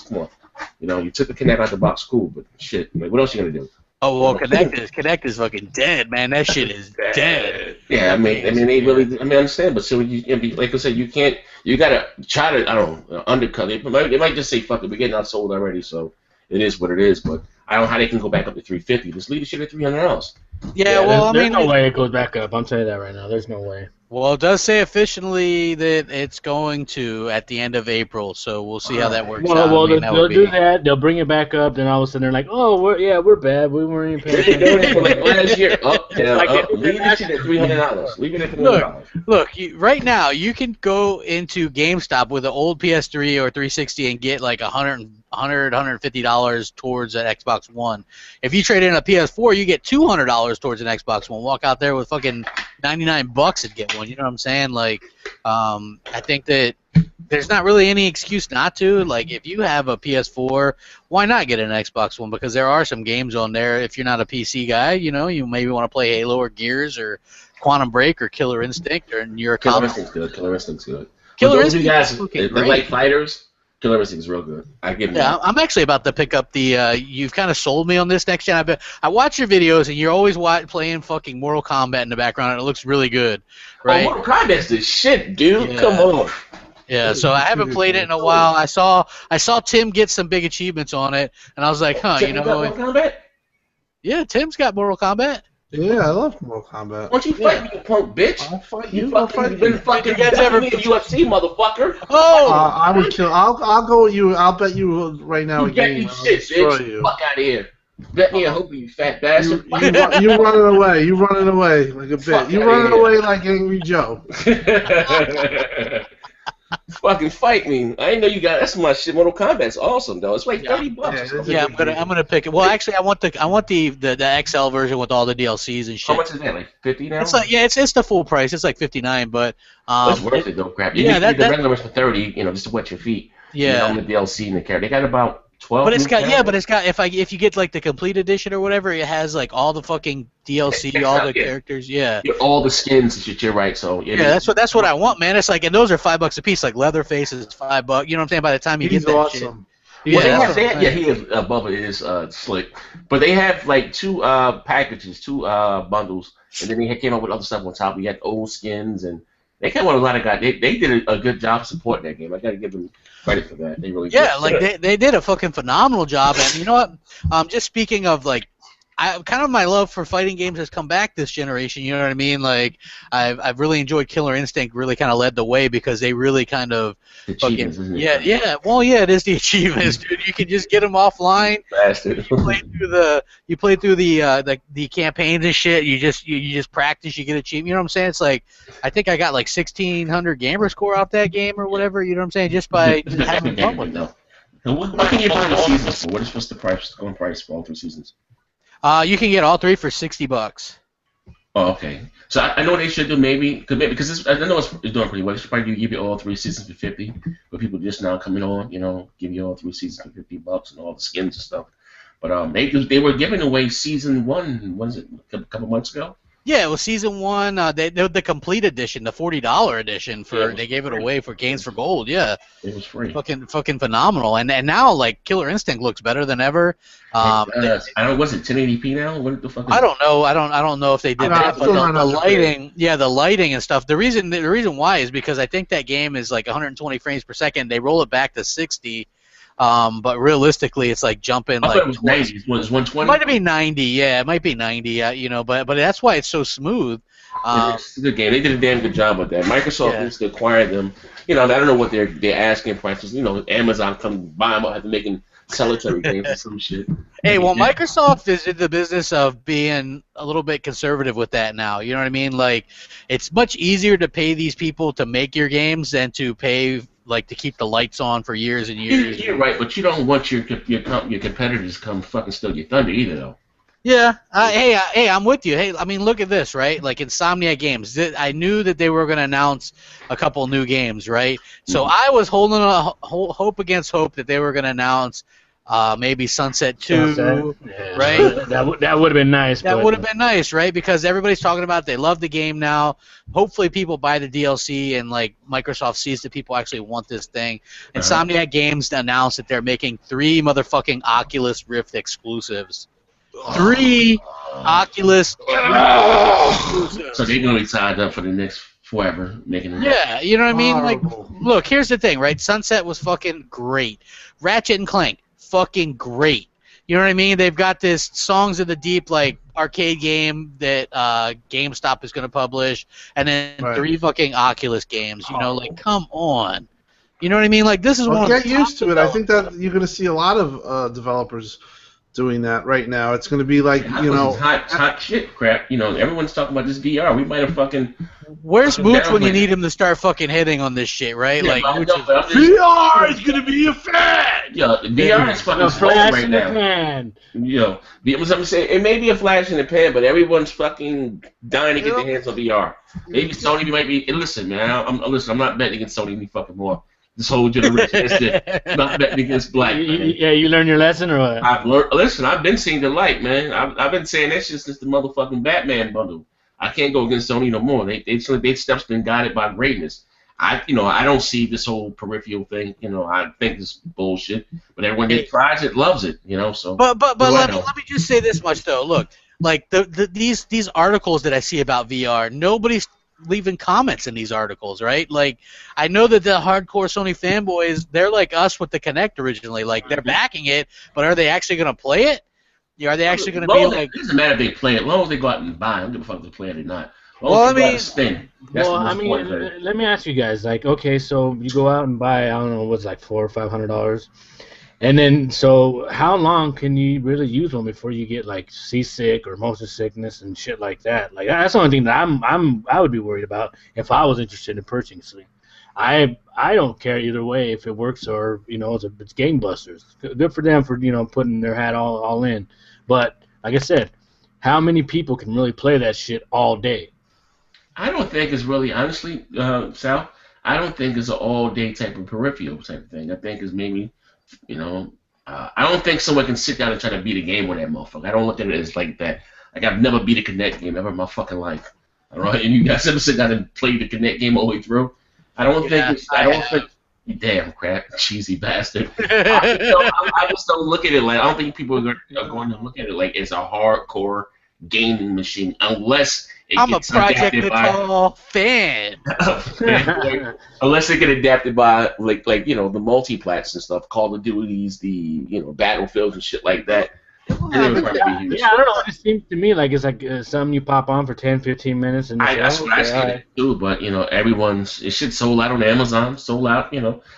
Come on, you took the Kinect out the box, cool, but shit, what else you gonna do? Oh well, Kinect is fucking dead, man. That shit is dead. Yeah, I mean, they really, I understand, but so like I said, you can't, you gotta try to, undercut it. They might just say, fuck it, we're getting outsold already, so it is what it is, but I don't know how they can go back up to $350. Just leave the shit at $300. Yeah, well, there's no way it goes back up. I'm telling you that right now. There's no way. Well, it does say officially that it's going to at the end of April, so we'll see how that works out. I mean, that would they'll do be. that. They'll bring it back up. Then all of a sudden they're like, "Oh, we're bad. We weren't even paying They did it for attention." like last year. Up, down, Like they up. did that Leave this last shit year. at $300. Leave it at Look, $300. look. Right now, you can go into GameStop with an old PS3 or 360 and get like $150 towards an Xbox One. If you trade in a PS4, you get $200 towards an Xbox One. Walk out there with fucking $99 and get one. You know what I'm saying? Like, I think that there's not really any excuse not to. Like, if you have a PS4, why not get an Xbox One? Because there are some games on there. If you're not a PC guy, you know, you maybe want to play Halo or Gears or Quantum Break or Killer Instinct, or you're a Killer comic. Instinct's good. Killer Instinct's good. For Killer those of you Instinct guys is that fucking like great. fighters, Killer Instinct's real good. I give them Yeah, that. I'm actually about to pick up the. You've kind of sold me on this next gen. I watch your videos and you're always playing fucking Mortal Kombat in the background, and it looks really good, Oh, right? Mortal Kombat's the shit, dude. Yeah. Come on. Yeah, so I haven't played it in a while. I saw Tim get some big achievements on it, and I was like, huh, Check out Mortal Kombat? yeah, Tim's got Mortal Kombat. Yeah, I love Mortal Kombat. Why don't you fight me, you punk bitch? I'll fight You you. I'll fucking fight been you. fucking You guys ever- me in UFC, motherfucker. Oh, I would kill. I'll go with you. I'll bet you right now. You a bet game. me I'll shit, destroy bitch. you. Fuck out of here. Bet me a hope, you fat bastard. You running away. You running away like a Fuck bitch. You outta running here. away like Angry Joe. Fucking fight me. I didn't know you got that's my shit. Mortal Kombat's awesome though. It's like $30. Yeah, I'm gonna pick it. Well, actually, I want the XL version with all the DLCs and How shit. much is that? Like 50 now? It's like it's the full price. It's like $59, but It's worth it though, crap. You yeah, need that- the that- regular ones for 30, just to wet your feet. yeah. On the DLC and the character. They got about 12. But it's new got characters. if you get like the complete edition or whatever, it has like all the fucking DLC, all the characters. Yeah. Yeah, all the skins and shit. You're right. So Yeah, that's what I want, man. It's like, and those are $5 a piece. Like Leatherface is $5. You know what I'm saying? By the time you He's get that awesome. shit. Well, Yeah, he is Bubba is slick, but they have like two packages, two bundles, and then they came up with other stuff on top. We had old skins, and they came with a lot of guys. They did a good job supporting that game. I got to give them credit for that. They really yeah, did. like they did a fucking phenomenal job. And you know what? Just speaking of like, my love for fighting games has come back this generation. You know what I mean? Like I've really enjoyed Killer Instinct. Really kind of led the way because they really kind of Achievements, isn't it? yeah. Well, yeah, it is the achievements, dude. You can just get them offline. Bastard. You play through the campaigns and shit. You just practice. You get achievement. You know what I'm saying? It's like I think I got like 1,600 gamer score out that game or whatever. You know what I'm saying? Just by just having fun with it. What can you buy the seasons for? What's the price? Going price for all 3 seasons? You can get all 3 for $60. Oh, okay. So I know they should do because I know it's doing pretty well. They should probably give you all 3 seasons for 50. But people just now coming on, give you all 3 seasons for $50 and all the skins and stuff. But they were giving away season 1. Was it a couple months ago? Yeah, it was season 1. The complete edition, the $40 edition they gave it away for Games for Gold. Yeah, it was free. Fucking phenomenal. And now like Killer Instinct looks better than ever. I don't. Was it 1080p now? What the fuck? I don't know. I don't know if they did that, but the lighting, the lighting and stuff. The reason why is because I think that game is like 120 frames per second. They roll it back to 60. But realistically, it's like jumping like. It was 90. It was 120. It might be 90. Yeah, it might be 90. But that's why it's so smooth. It's a good game. They did a damn good job with that. Microsoft needs to acquire them. I don't know what they're asking prices. Amazon come buy them up, have to make them solitary games or some shit. Hey, well, Microsoft is in the business of being a little bit conservative with that now. You know what I mean? Like, it's much easier to pay these people to make your games than to pay to keep the lights on for years and years. You're right, but you don't want your competitors to come fucking steal your thunder either, though. Yeah. Hey, I'm with you. Hey, I mean, look at this, right? Like Insomniac Games. I knew that they were going to announce a couple new games, right? So I was holding hope against hope that they were going to announce maybe Sunset 2, right? That would have been nice. That would have been nice, right? Because everybody's talking about it. They love the game now. Hopefully people buy the DLC and like Microsoft sees that people actually want this thing. Insomniac Games announced that they're making 3 motherfucking Oculus Rift exclusives. 3 Oculus exclusives. So they're going to be tied up for the next forever making it. Yeah, you know what I mean? Like, Horrible. look, here's the thing, right? Sunset was fucking great. Ratchet and Clank, fucking great. You know what I mean? They've got this Songs of the Deep like arcade game that GameStop is going to publish, and then Right. 3 fucking Oculus games. You know, like come on. You know what I mean? Like this is Well, one. get of the top used to it. I think that you're going to see a lot of developers doing that right now. It's going to be like, you know, hot shit crap. You know, everyone's talking about this VR. We might have fucking. Where's fucking Mooch when you downplayed need it. him to start fucking hitting on this shit, right? Yeah, Like but Mooch no, is- but I'm just- VR is going to be a fad. Yo, VR is fucking slow flash right in the now. pan. Yo, I'm saying it may be a flash in the pan, but everyone's fucking dying to get their hands on VR. Maybe Sony might be. And listen, man, I'm not betting against Sony any fucking more. This whole generation is it. I'm not betting against Black. Man. Yeah, you learned your lesson, or what? I've learned. Listen, I've been seeing the light, man. I've been saying that shit since the motherfucking Batman bundle. I can't go against Sony no more. Their steps been guided by greatness. I don't see this whole peripheral thing. You know, I think it's bullshit. But everyone that tries it loves it. You know, so. But let me just say this much though. Look, like these articles that I see about VR, nobody's leaving comments in these articles, right? Like, I know that the hardcore Sony fanboys, they're like us with the Kinect originally. Like, they're backing it, but are they actually going to play it? Are they actually going to be like? It doesn't matter if they play it. As long as they go out and buy it, I don't give a fuck if they play it or not. Well, I mean, spend. That's Well, the I most mean, important thing. let me ask you guys. Like, okay, so you go out and buy, I don't know, what's like $400 or $500, and then so how long can you really use one before you get like seasick or motion sickness and shit like that? Like, that's the only thing that I would be worried about if I was interested in purchasing sleep. I don't care either way if it works or it's gangbusters. Good for them for putting their hat all in. But like I said, how many people can really play that shit all day? I don't think it's really, honestly, Sal, I don't think it's an all-day type of peripheral type of thing. I think it's maybe, I don't think someone can sit down and try to beat a game with that motherfucker. I don't look at it as like that. Like, I've never beat a Kinect game ever in my fucking life. All right? And you guys ever sit down and play the Kinect game all the way through? I don't think damn crap, cheesy bastard. I just don't look at it like, I don't think people are going to look at it like it's a hardcore gaming machine unless I'm a Project Natal fan. Unless they get adapted by like the multiplats and stuff, Call of Duties, the Battlefields and shit like that. Yeah, I don't know. It just seems to me like it's like something you pop on for 10, 15 minutes and that's what I say too. But it should sold out on Amazon, sold out.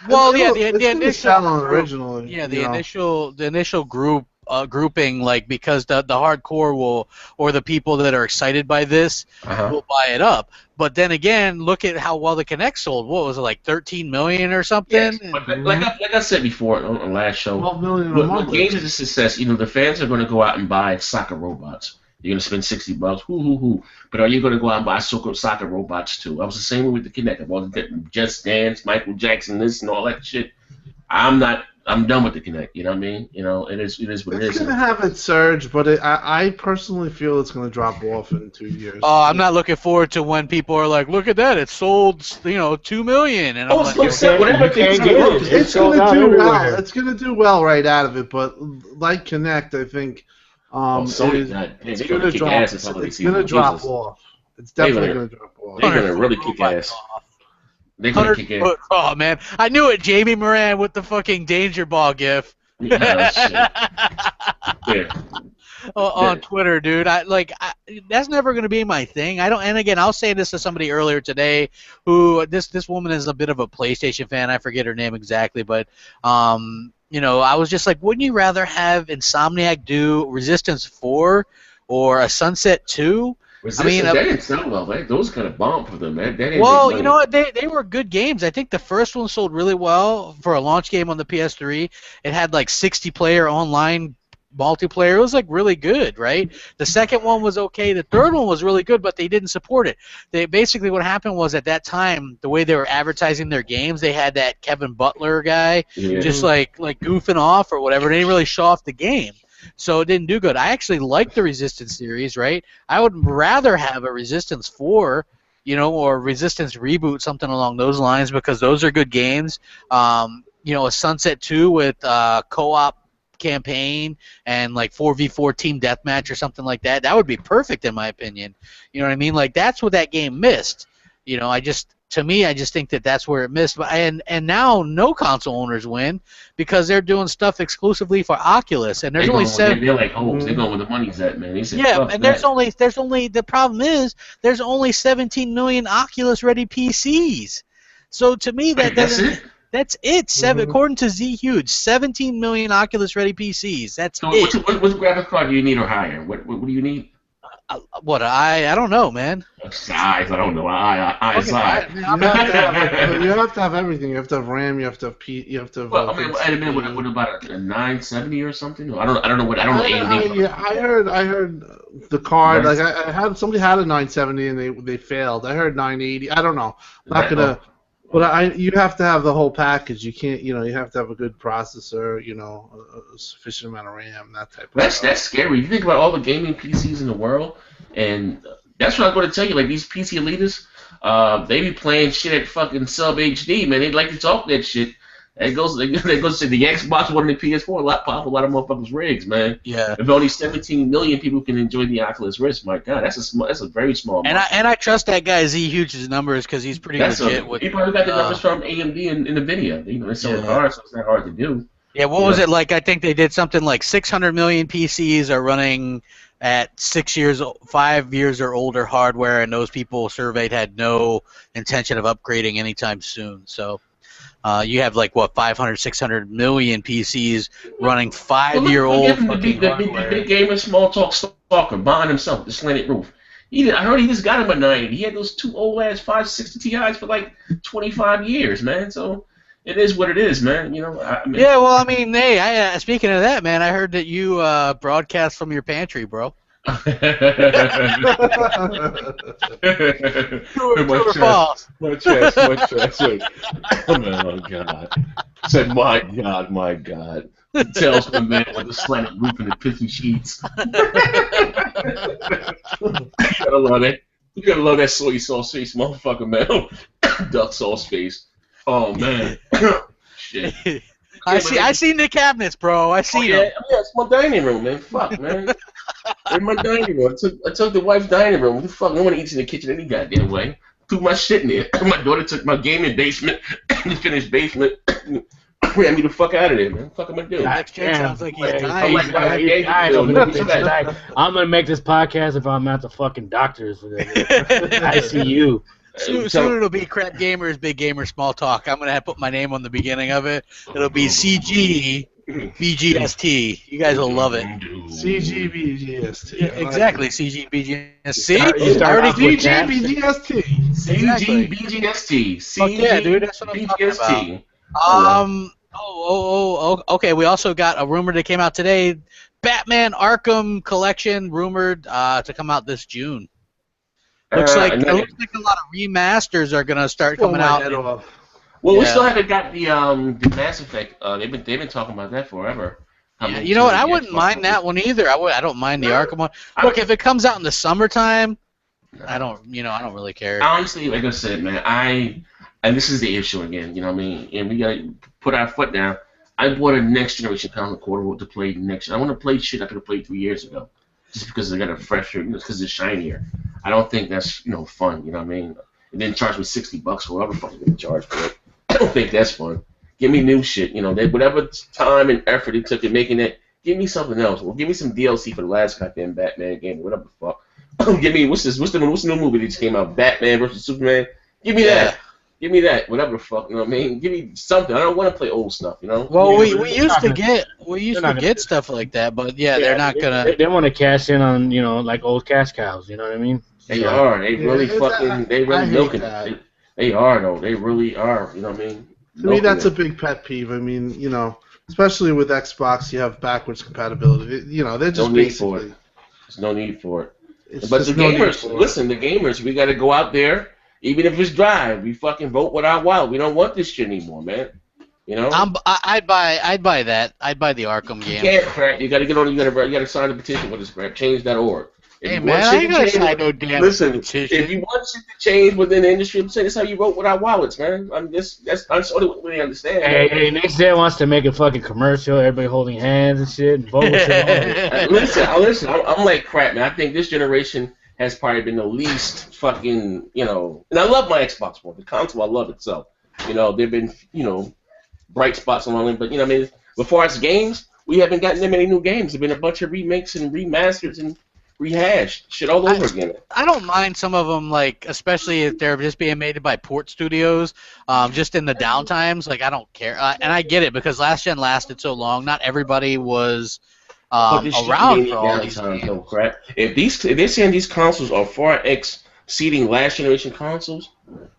Well, yeah, the initial originally. Yeah, the initial grouping, like, because the hardcore or the people that are excited by this will buy it up. But then again, look at how well the Kinect sold. What was it, like 13 million or something? Yes, but like I said before on the last show, 12 million a month. When games is a success, the fans are going to go out and buy soccer robots. You're going to spend $60. Hoo. But are you going to go out and buy soccer robots too? I was the same way with the Kinect. I wasn't getting Just Dance, Michael Jackson, this and all that shit. I'm done with the Kinect. You know what I mean? It is what it is. It's going to have its surge, but I personally feel it's going to drop off in 2 years. Oh, I'm not looking forward to when people are like, look at that, it sold 2 million, and I'm like, it's going to do well. It's going to do well right out of it, but like Kinect, I think it's going to drop. It's going to drop off. It's definitely going to drop off. They're going to really kick ass. They're going to kick ass. Oh man, I knew it. Jamie Moran with the fucking danger ball gif. On Twitter, dude. That's never going to be my thing. And again, I was saying this to somebody earlier today who this woman is a bit of a PlayStation fan. I forget her name exactly, but I was just like, wouldn't you rather have Insomniac do Resistance 4 or a Sunset 2? Resistance, that didn't sound well. Those kind of bombed for them, man. Well, you know what? They were good games. I think the first one sold really well for a launch game on the PS3. It had like 60-player online multiplayer. It was like really good, right? The second one was okay. The third one was really good, but they didn't support it. Basically what happened was at that time, the way they were advertising their games, they had that Kevin Butler guy just like goofing off or whatever. They didn't really show off the game. So it didn't do good. I actually like the Resistance series, right? I would rather have a Resistance 4, or Resistance Reboot, something along those lines, because those are good games. A Sunset 2 with co-op campaign and like 4v4 team deathmatch or something like that. That would be perfect in my opinion. You know what I mean? Like, that's what that game missed. to me, I just think that that's where it missed. And now no console owners win because they're doing stuff exclusively for Oculus, and there's only seven. They're like, oh, they're going where the money's at, man. They said, Yeah, fuck and that. there's only the problem is there's only 17 million Oculus ready PCs. So to me, that That's doesn't. it. That's it. According to Z Huge, 17 million Oculus ready PCs. That's So it. what graphics card do you need or higher? What do you need? What I don't know, man. Size, I don't know. Size. You have to have everything. You have to have RAM. You have to have you have to have. Well, I mean, what about a 970 or something? I don't know what. I don't know AMD. Yeah, I heard the card. Like I had somebody had a 970 and they failed. I heard 980. I don't know. Not gonna. But you have to have the whole package. You can't, you have to have a good processor, a sufficient amount of RAM, that type of stuff. That's scary. You think about all the gaming PCs in the world, and that's what I'm going to tell you. Like these PC elitists, they be playing shit at fucking sub HD, man. They like to talk that shit. It goes to the Xbox One and the PS4. A lot of motherfuckers' rigs, man. Yeah. If only 17 million people can enjoy the Oculus Rift, my God, that's a very small. And I trust that guy Z Huge's numbers because he's pretty legit. He probably got the numbers from AMD and NVIDIA. It's so hard, so it's not hard to do. Yeah. What was it like? I think they did something like 600 million PCs are running at 5 years or older hardware, and those people surveyed had no intention of upgrading anytime soon. So. You have like 500, 600 million PCs running 5-year-old fucking hardware. The big gamer, small talk stalker, Bond himself, the slanted roof. I heard he just got him a 90. He had those two old ass 560 Ti's for like 25 years, man. So it is what it is, man. Yeah, well, I mean, hey, speaking of that, man, I heard that you broadcast from your pantry, bro. My chest. Wait. Oh God. Said my God. Tells the man with the slanted roof and the pithy sheets. Gotta love it. You gotta love that soy sauce face, motherfucker, man. Duck sauce face. Oh man. Shit. I seen the cabinets, bro. I seen them. Yeah, it's my dining room, man. Fuck, man. In my dining room. I took the wife's dining room. What the fuck? No one eats in the kitchen any goddamn way. Threw my shit in there. My daughter took my gaming basement, the finished basement, ran me the fuck out of there, man. What the fuck am I doing? Sounds like he's dying. I'm gonna make this podcast if I'm at the fucking doctor's. ICU. Soon it'll be Crap Gamers, Big Gamer, Small Talk. I'm gonna have to put my name on the beginning of it. It'll be CG BGST. You guys will love it. CG BGST. Yeah, exactly. CG BGST. See? CG BGST. CG BGST. Fuck yeah, dude. That's what I'm talking about. Okay. We also got a rumor that came out today. Batman Arkham Collection rumored to come out this June. Looks like a lot of remasters are gonna start coming out. Well, we still haven't got the Mass Effect. They've been talking about that forever. Yeah, you know what? I wouldn't mind that one either. I don't mind the Arkham one. Look, if it comes out in the summertime, I don't really care. Honestly, like I said, man, and this is the issue again. You know what I mean? And we gotta put our foot down. I bought a next generation console quarter to play next. I want to play shit I could have played 3 years ago, just because I got a fresher, because it's shinier. I don't think that's fun. You know what I mean? And then charge me $60 for whatever fucking they charge for it. I don't think that's fun. Give me new shit. Whatever time and effort it took in making it, give me something else. Well, give me some DLC for the last goddamn Batman game, or whatever the fuck. Give me what's the new movie that just came out? Batman versus Superman. Give me that. Give me that. Whatever the fuck. You know what I mean? Give me something. I don't want to play old stuff. Well, we used to get stuff like that, but they're not gonna. They want to cash in on like old cash cows. You know what I mean? They are. They really milking it. They are though. They really are. You know what I mean? To me, that's a big pet peeve. I mean, especially with Xbox, you have backwards compatibility. They're just basically. There's no need for it. But the gamers, listen, the gamers, we got to go out there, even if it's dry. We fucking vote with our wallet. We don't want this shit anymore, man. I'd buy that. I'd buy the Arkham game. You can't, crap. You got to get on. You got to sign a petition with this crap. Change.org. Hey man, I ain't gonna sign no damn petition. If you want shit to change within the industry, I'm saying that's how you vote with our wallets, man. I'm just really understand. Hey, next day wants to make a fucking commercial, everybody holding hands and shit, and vote with Listen, I'm like crap, man. I think this generation has probably been the least fucking, you know. And I love my Xbox One. The console, I love itself. You know, there've been, you know, bright spots along it, but you know, what I mean, before as games, we haven't gotten that many new games. There've been a bunch of remakes and remasters and rehashed shit all over again. I don't mind some of them, like especially if they're just being made by port studios, just in the downtimes. Like I don't care, and I get it because last gen lasted so long. Not everybody was But this around shit for all these downtime, games. though, crap. If they're saying these consoles are far exceeding last generation consoles,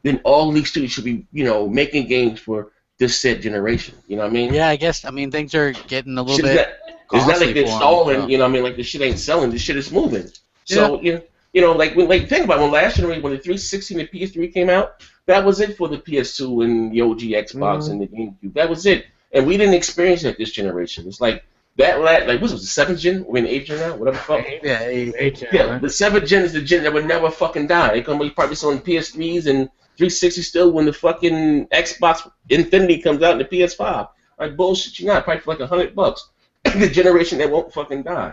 then all these studios should be, you know, making games for this said generation. You know what I mean? Yeah, I guess. I mean, things are getting a little Shit is bit. it's not like costly they're for 'em, stalling. so. You know what I mean? Like the shit ain't selling. The shit is moving. So you know, like think about it, when last generation, when the 360 and the PS3 came out, that was it for the PS2 and the OG Xbox and the GameCube. That was it, and we didn't experience that this generation. It's like that. Like what was it, the seventh gen? We're in the eighth gen now. Whatever the fuck. Yeah, 8 Yeah, right? the seventh gen is the gen that would never fucking die. They come probably selling PS3s and 360 still when the fucking Xbox Infinity comes out and the PS5. Like bullshit, you not probably for like $100. The generation that won't fucking die.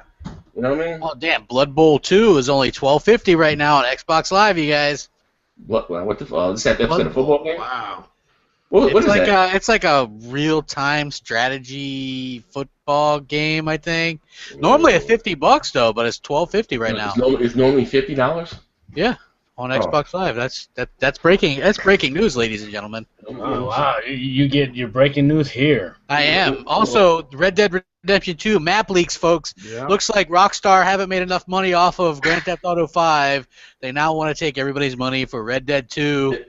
You know what I mean? Oh damn! Blood Bowl 2 is only $12.50 right now on Xbox Live, you guys. What the fuck? Is that a football game? Wow. What is that? It's like a real-time strategy football game, I think. Normally at $50 though, but it's $12.50 right now. It's normally $50. Yeah, on Xbox Live. That's breaking news, ladies and gentlemen. Oh, wow. You get your breaking news here. I am. Also, Red Dead Redemption 2 map leaks, folks. Yeah. Looks like Rockstar haven't made enough money off of Grand Theft Auto 5. They now want to take everybody's money for Red Dead 2.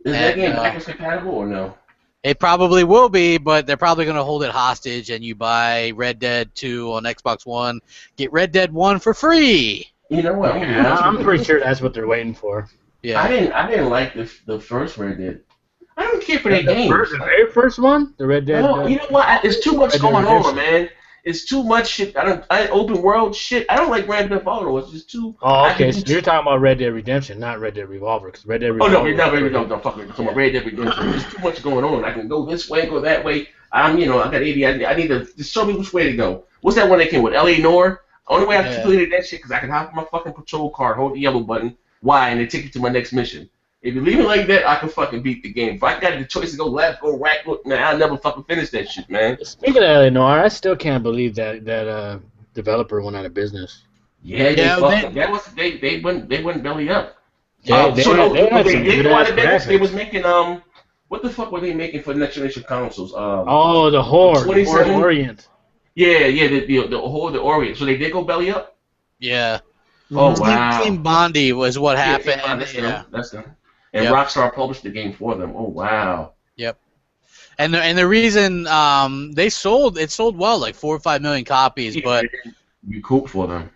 Is that game backwards compatible or no? It probably will be, but they're probably going to hold it hostage, and you buy Red Dead 2 on Xbox One, get Red Dead 1 for free. You know what? I'm pretty sure that's what they're waiting for. Yeah. I didn't like the first Red Dead. I don't care for that game. The very first one? The Red Dead? No, you know what? It's too much Red Dead going on, Redemption. man. It's too much shit. I open world shit. I don't like Grand Theft Auto. It's just too. Oh, okay. So you're talking about Red Dead Redemption, not Red Dead Revolver, because Red Dead Oh Revolver. no, fuck me. I'm talking about Red Dead Redemption. There's too much going on. I can go this way, go that way. I got 80. I need to just show me which way to go. What's that one that came with? L.A. Noire. Only way I completed that shit because I can hop on my fucking patrol car, hold the yellow button, Y, and it take you to my next mission. If you leave it like that, I can fucking beat the game. If I got the choice to go left, go right, man, I'll never fucking finish that shit, man. Speaking of Eleanor, I still can't believe that developer went out of business. Yeah, they went belly up. They went out of business. They was making what the fuck were they making for next generation consoles? The Horde, Horde Orient. Yeah, the Horde, the Orient. So they did go belly up. Yeah. Oh wow. Team Bondi was what happened. That's them. And Rockstar published the game for them. Oh wow. Yep. And the reason it sold well, like 4 or 5 million copies, but you cool for them.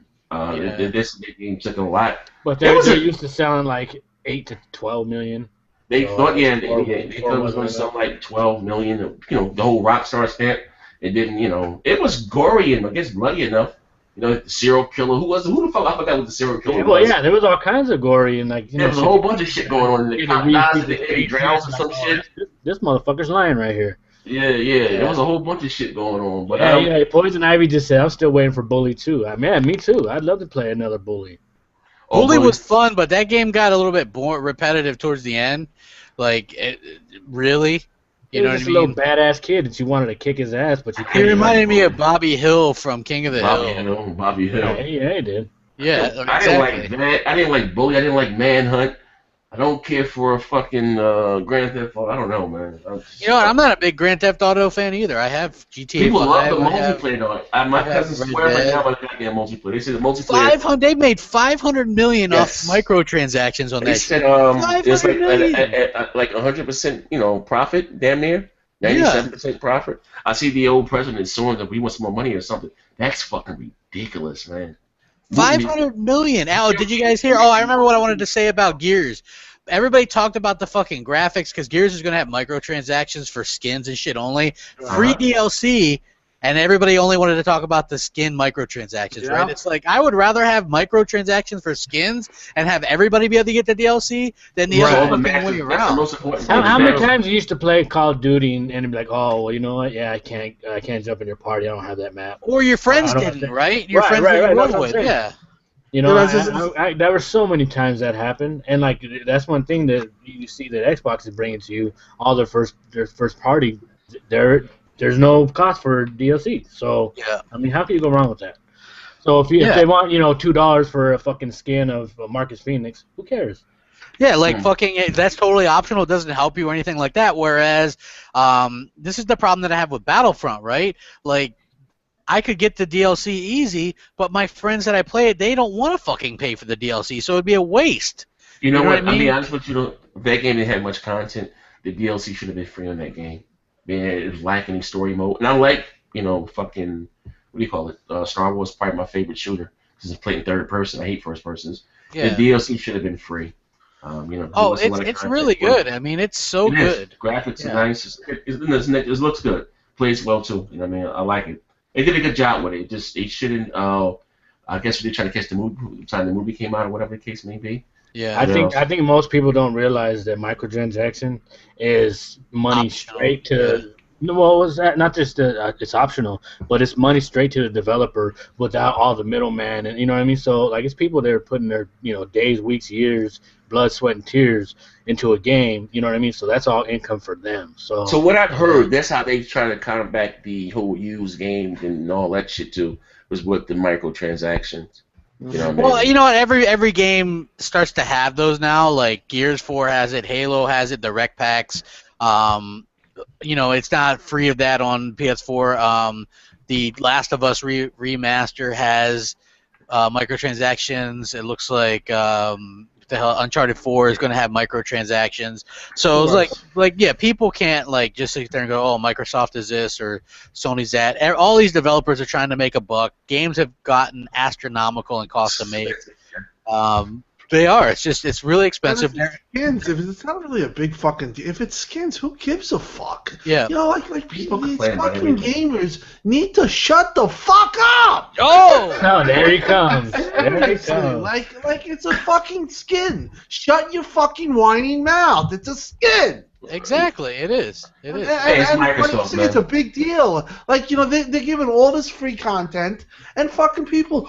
This game took a lot. But they're used to selling like 8 to 12 million. They thought they thought it was going to sell like 12 million. You know, the whole Rockstar stamp. It didn't. You know, it was gory and I guess bloody enough. You know, the serial killer. Who the fuck? I forgot what the serial killer was. Yeah, there was all kinds of gory and like. There was a whole bunch of shit going on. The cop dies and he drowns or some shit. This motherfucker's lying right here. Yeah. There was a whole bunch of shit going on. But Poison Ivy just said, I'm still waiting for Bully 2. Man, me too. I'd love to play another Bully. Bully was fun, but that game got a little bit repetitive towards the end. Like, really? You know what I mean? A little badass kid that you wanted to kick his ass, but you couldn't. He reminded me of Bobby Hill from King of the Hill. Bobby Hill. Yeah, he did. Yeah, exactly. I didn't like that. I didn't like Bully. I didn't like Manhunt. I don't care for a fucking Grand Theft Auto. I don't know, man. You know what? I'm not a big Grand Theft Auto fan either. I have GTA. People love the multiplayer though. My cousins swear right now about goddamn multiplayer. They said the multiplayer. They made $500 million off microtransactions on that. They said it's like 100%, profit, damn near 97% profit. I see the old president suing that we want some more money or something. That's fucking ridiculous, man. 500 million. Al, did you guys hear? Oh, I remember what I wanted to say about Gears. Everybody talked about the fucking graphics because Gears is going to have microtransactions for skins and shit only. Free DLC, and everybody only wanted to talk about the skin microtransactions, right? It's like, I would rather have microtransactions for skins and have everybody be able to get the DLC than the other fucking way around. How many times you used to play Call of Duty and be like, oh, well, you know what? Yeah, I can't jump in your party. I don't have that map. Or your friends didn't, right? Your friends that you run with, yeah. You know, there were so many times that happened, and like that's one thing that you see that Xbox is bringing to you. All their first party, there's no cost for DLC. So Yeah. I mean, how can you go wrong with that? So if they want $2 for a fucking skin of Marcus Phoenix, who cares? Yeah, like fucking, that's totally optional. It doesn't help you or anything like that. Whereas, this is the problem that I have with Battlefront, right? Like, I could get the DLC easy, but my friends that I play it, they don't want to fucking pay for the DLC, so it'd be a waste. You know what? I mean? I'll be honest with you. Though, that game didn't have much content. The DLC should have been free on that game. Man, it was lacking in story mode. And I like, fucking, what do you call it? Star Wars is probably my favorite shooter. Because it's played in third person. I hate first persons. Yeah. The DLC should have been free. It's really good. I mean, it's so good. Graphics are nice. It looks good. Plays well too. You know what I mean? I like it. They did a good job with it. They shouldn't. I guess they're trying to catch the time the movie came out or whatever the case may be. Yeah. I think most people don't realize that microtransaction is money Optional. straight to. Well, was that not just it's optional, but it's money straight to the developer without all the middleman, and you know what I mean. So like it's people that are putting their days, weeks, years, blood, sweat, and tears into a game. You know what I mean. So that's all income for them. So what I've heard, that's how they try to combat the whole used games and all that shit too, was with the microtransactions. You know what I mean? Well, you know what? Every game starts to have those now. Like Gears 4 has it, Halo has it, the rec packs. It's not free of that on PS4. The Last of Us remaster has microtransactions. It looks like the hell Uncharted 4 is going to have microtransactions. So it's like people can't like just sit there and go, oh, Microsoft is this or Sony's that. All these developers are trying to make a buck. Games have gotten astronomical in cost to make. They are. It's really expensive. Skins, if it's not really a big fucking deal. If it's skins, who gives a fuck? Yeah. Like People these complain about fucking everything. gamers need to shut the fuck up. Oh, there he comes. There he comes. Like it's a fucking skin. Shut your fucking whining mouth. It's a skin. Exactly. It is. It is. It's Microsoft, man. It's a big deal. Like, they're giving all this free content, and fucking people,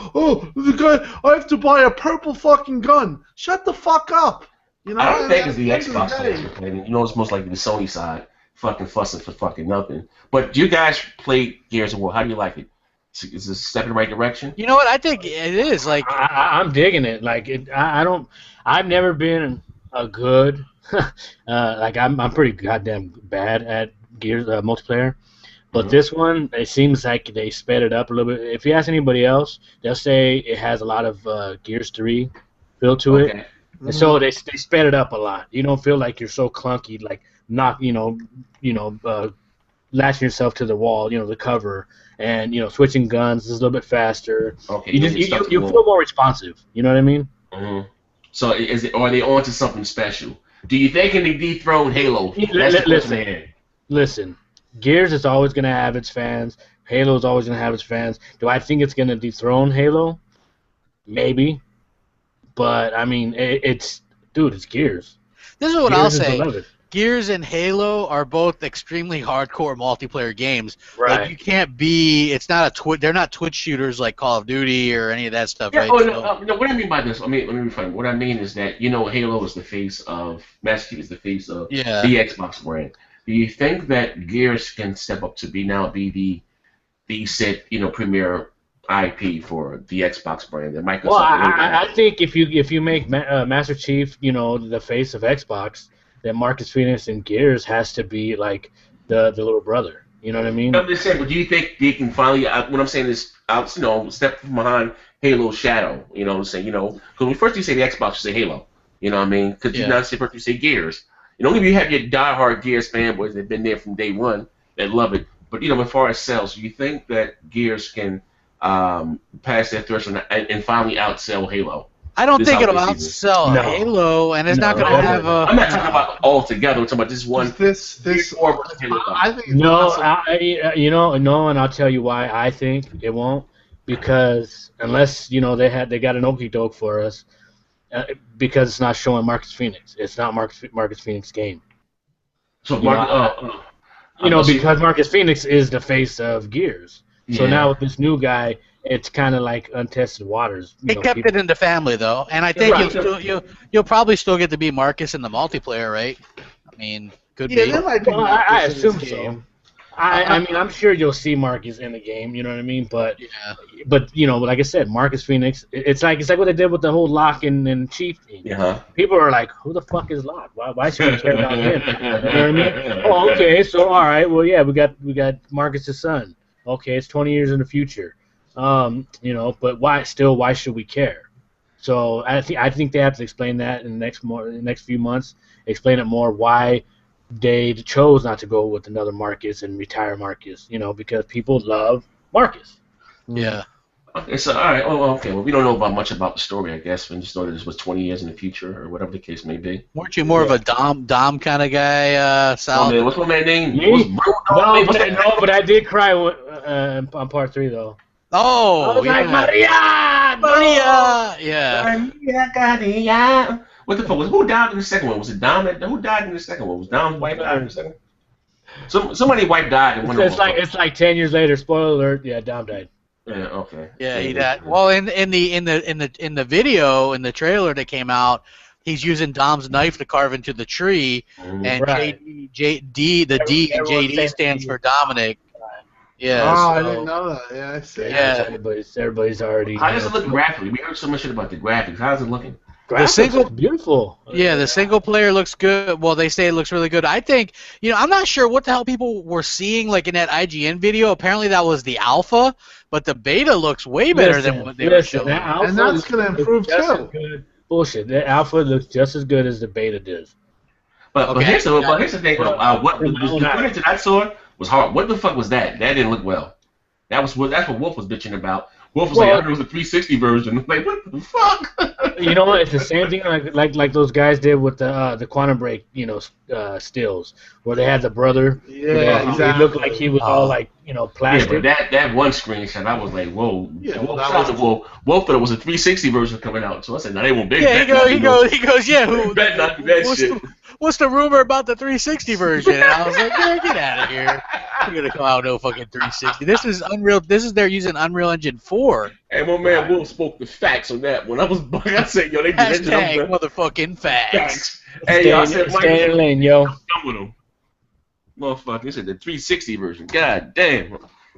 the guy, I have to buy a purple fucking gun. Shut the fuck up. I don't think it's the Xbox players complaining. It's most likely the Sony side fucking fussing for fucking nothing. But you guys play Gears of War. How do you like it? Is this a step in the right direction? You know what? I think it is. Like, I'm digging it. Like, I've never been a good. Like I'm pretty goddamn bad at Gears multiplayer, but this one it seems like they sped it up a little bit. If you ask anybody else, they'll say it has a lot of Gears 3 feel to it, and so they sped it up a lot. You don't feel like you're so clunky, like not latching yourself to the wall, the cover, and switching guns is a little bit faster. Okay, you feel more responsive. You know what I mean? Mm-hmm. So are they on to something special? Do you think they dethrone Halo? Listen, Gears is always going to have its fans. Halo is always going to have its fans. Do I think it's going to dethrone Halo? Maybe. But, I mean, it's Gears. This is what I'll say. Beloved. Gears and Halo are both extremely hardcore multiplayer games. Right. Like you can't be. It's not they're not Twitch shooters like Call of Duty or any of that stuff. Yeah, right? No, what I mean by this, let me reframe. What I mean is that Halo is the face of Master Chief is the face of the Xbox brand. Do you think that Gears can step up to be the said premier IP for the Xbox brand that Microsoft? Well, I think if you make Master Chief the face of Xbox, then Marcus Phoenix and Gears has to be like the little brother. You know what I mean? I'm just saying, but do you think they can finally? What I'm saying is, step from behind Halo's shadow. You know what I'm saying? Because when first you say the Xbox, you say Halo. You know what I mean? Because you not say first you say Gears. Only if you have your diehard Gears fanboys that've been there from day one that love it. But as far as sales, do you think that Gears can pass that threshold and finally outsell Halo? I don't think it'll outsell Halo, and it's not going to have a. I'm not talking about all together. I'm talking about this one. This or I think no, and I'll tell you why I think it won't. Because unless they got an okie doke for us, because it's not showing Marcus Phoenix. It's not Marcus Phoenix game. So because Marcus Phoenix is the face of Gears. So now with this new guy, it's kind of like untested waters. He kept it in the family though, and I think you'll probably still get to be Marcus in the multiplayer, right? I mean, could Yeah, be. there might be Well, Marcus I in this assume game. so. I mean, I'm sure you'll see Marcus in the game. You know what I mean? But you know, like I said, Marcus Phoenix. It's like what they did with the whole Locke and Chief thing. Yeah. People are like, "Who the fuck is Locke? Why should we care about him?" You know what I mean? Oh, okay. So all right. Well, yeah, we got Marcus's son. Okay, it's 20 years in the future. You know, but why should we care? So I think they have to explain that in the next few months. Explain it more why they chose not to go with another Marcus and retire Marcus, you know, because people love Marcus. Yeah. Okay, so all right. Oh, okay. Well, we don't know much about the story, I guess. We just know that this was 20 years in the future, or whatever the case may be. Weren't you more of a Dom kind of guy, Sal? Oh man, what's my man's name? Me? No, but I did cry on part 3 though. Oh, I was like, Maria! Maria! Yeah. Maria. What the fuck was? Who died in the second one? Was it Dom? Who died in the second one? Was Dom's wife died in the second? Somebody wife died in one of them. It's like 10 years later. Spoiler alert. Yeah, Dom died. Yeah. Okay. Yeah, he died. Well, in the video, in the trailer that came out, he's using Dom's knife to carve into the tree, and Right. the D in JD stands for Dominic. Yeah. Oh, I didn't know that. Yeah, I see. Yeah. Everybody's already. How does it look graphically? We heard so much shit about the graphics. How's it looking? The single- beautiful. Yeah, the single player looks good. Well, they say it looks really good. I think, I'm not sure what the hell people were seeing like in that IGN video. Apparently that was the alpha, but the beta looks way better than what they were showing. And that's going to improve too. Bullshit. The alpha looks just as good as the beta does. But here's the thing. What the footage that I saw was hard. What the fuck was that? That didn't look well. That's what Wolf was bitching about. Wolf was like, I heard it was a 360 version. I'm like, what the fuck? You know what? It's the same thing like those guys did with the Quantum Break, stills, where they had the brother. Yeah, exactly. He looked like he was all like, plastic. Yeah, but that one screenshot, I was like, whoa. Yeah, Wolf thought it was a 360 version coming out. So I said, no, they won't big. Yeah, he goes, yeah. Bet not do that shit. What's the rumor about the 360 version? And I was like, man, get out of here. You're gonna come out with no fucking 360. This is Unreal. They're using Unreal Engine 4. Hey, my man Wolf spoke the facts on that one. I was bugging. I said, yo, they did Hashtag motherfucking facts. Hey, I said, stay in lane, yo. I'm done with him. Motherfucker, he said the 360 version. God damn.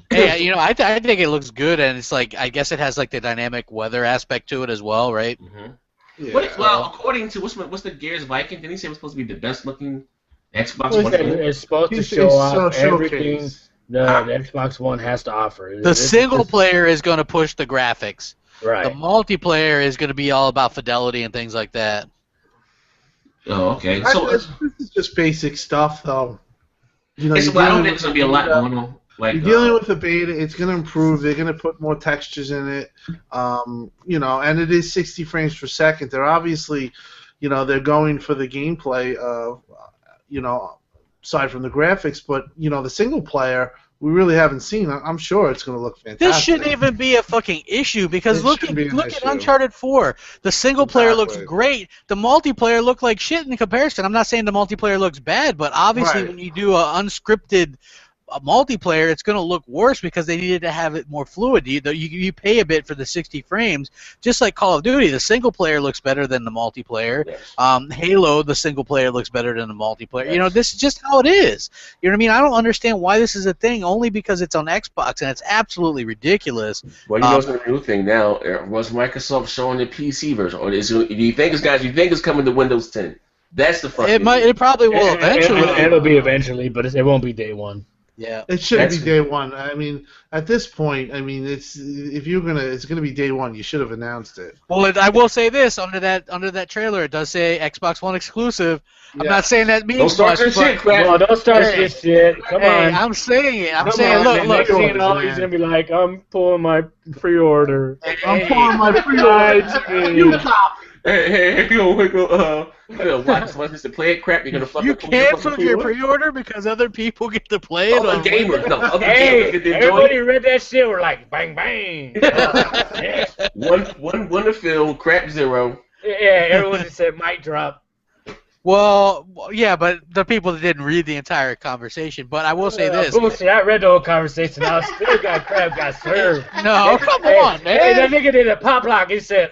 Hey, I think it looks good, and it's like, I guess it has like the dynamic weather aspect to it as well, right? Mm-hmm. Yeah. Well, according to what's the Gears Viking? Didn't he say it was supposed to be the best looking Xbox One? It's supposed to show off everything the Xbox One has to offer. The single player is going to push the graphics. Right. The multiplayer is going to be all about fidelity and things like that. Oh, okay. So this is just basic stuff, though. I don't think there's going to be a lot going on. Like, you're dealing with the beta, it's going to improve. They're going to put more textures in it, and it is 60 frames per second. They're obviously, they're going for the gameplay, aside from the graphics. But the single player, we really haven't seen. I'm sure it's going to look fantastic. This shouldn't even be a fucking issue because look at Uncharted 4. The single player looks great. The multiplayer looked like shit in comparison. I'm not saying the multiplayer looks bad, but obviously when you do an unscripted multiplayer, it's going to look worse because they needed to have it more fluid. You pay a bit for the 60 frames, just like Call of Duty. The single player looks better than the multiplayer. Yes. Halo, the single player looks better than the multiplayer. Yes. This is just how it is. You know what I mean? I don't understand why this is a thing, only because it's on Xbox, and it's absolutely ridiculous. Well, it's a new thing now. Was Microsoft showing the PC version, or do you think it's coming to Windows 10? That's the fucking. It probably will eventually. It'll be eventually, but it won't be day one. Yeah, it shouldn't be day one. I mean, at this point, it's gonna be day one. You should have announced it. Well, I will say this under that trailer, it does say Xbox One exclusive. Yeah. I'm not saying that means don't start much, shit, crap. No, don't start this shit. Come on. I'm saying it. Look. He's gonna be like, I'm pulling my pre-order. I'm pulling my pre-order. You cop. Hey, go. Watch this to play it crap. You're gonna fucking. You canceled your pre-order because other people get to play it. Other gamers, no. Other gamers get to enjoy everybody it. read that shit. We're like, bang, bang. One to fill, crap zero. Yeah, everyone just said mic drop. Well, yeah, but the people that didn't read the entire conversation. But I will say this. Bullshit, I read the whole conversation. I still got crap, got served. No, come Hey, on, man. hey, that nigga did a pop lock. He said,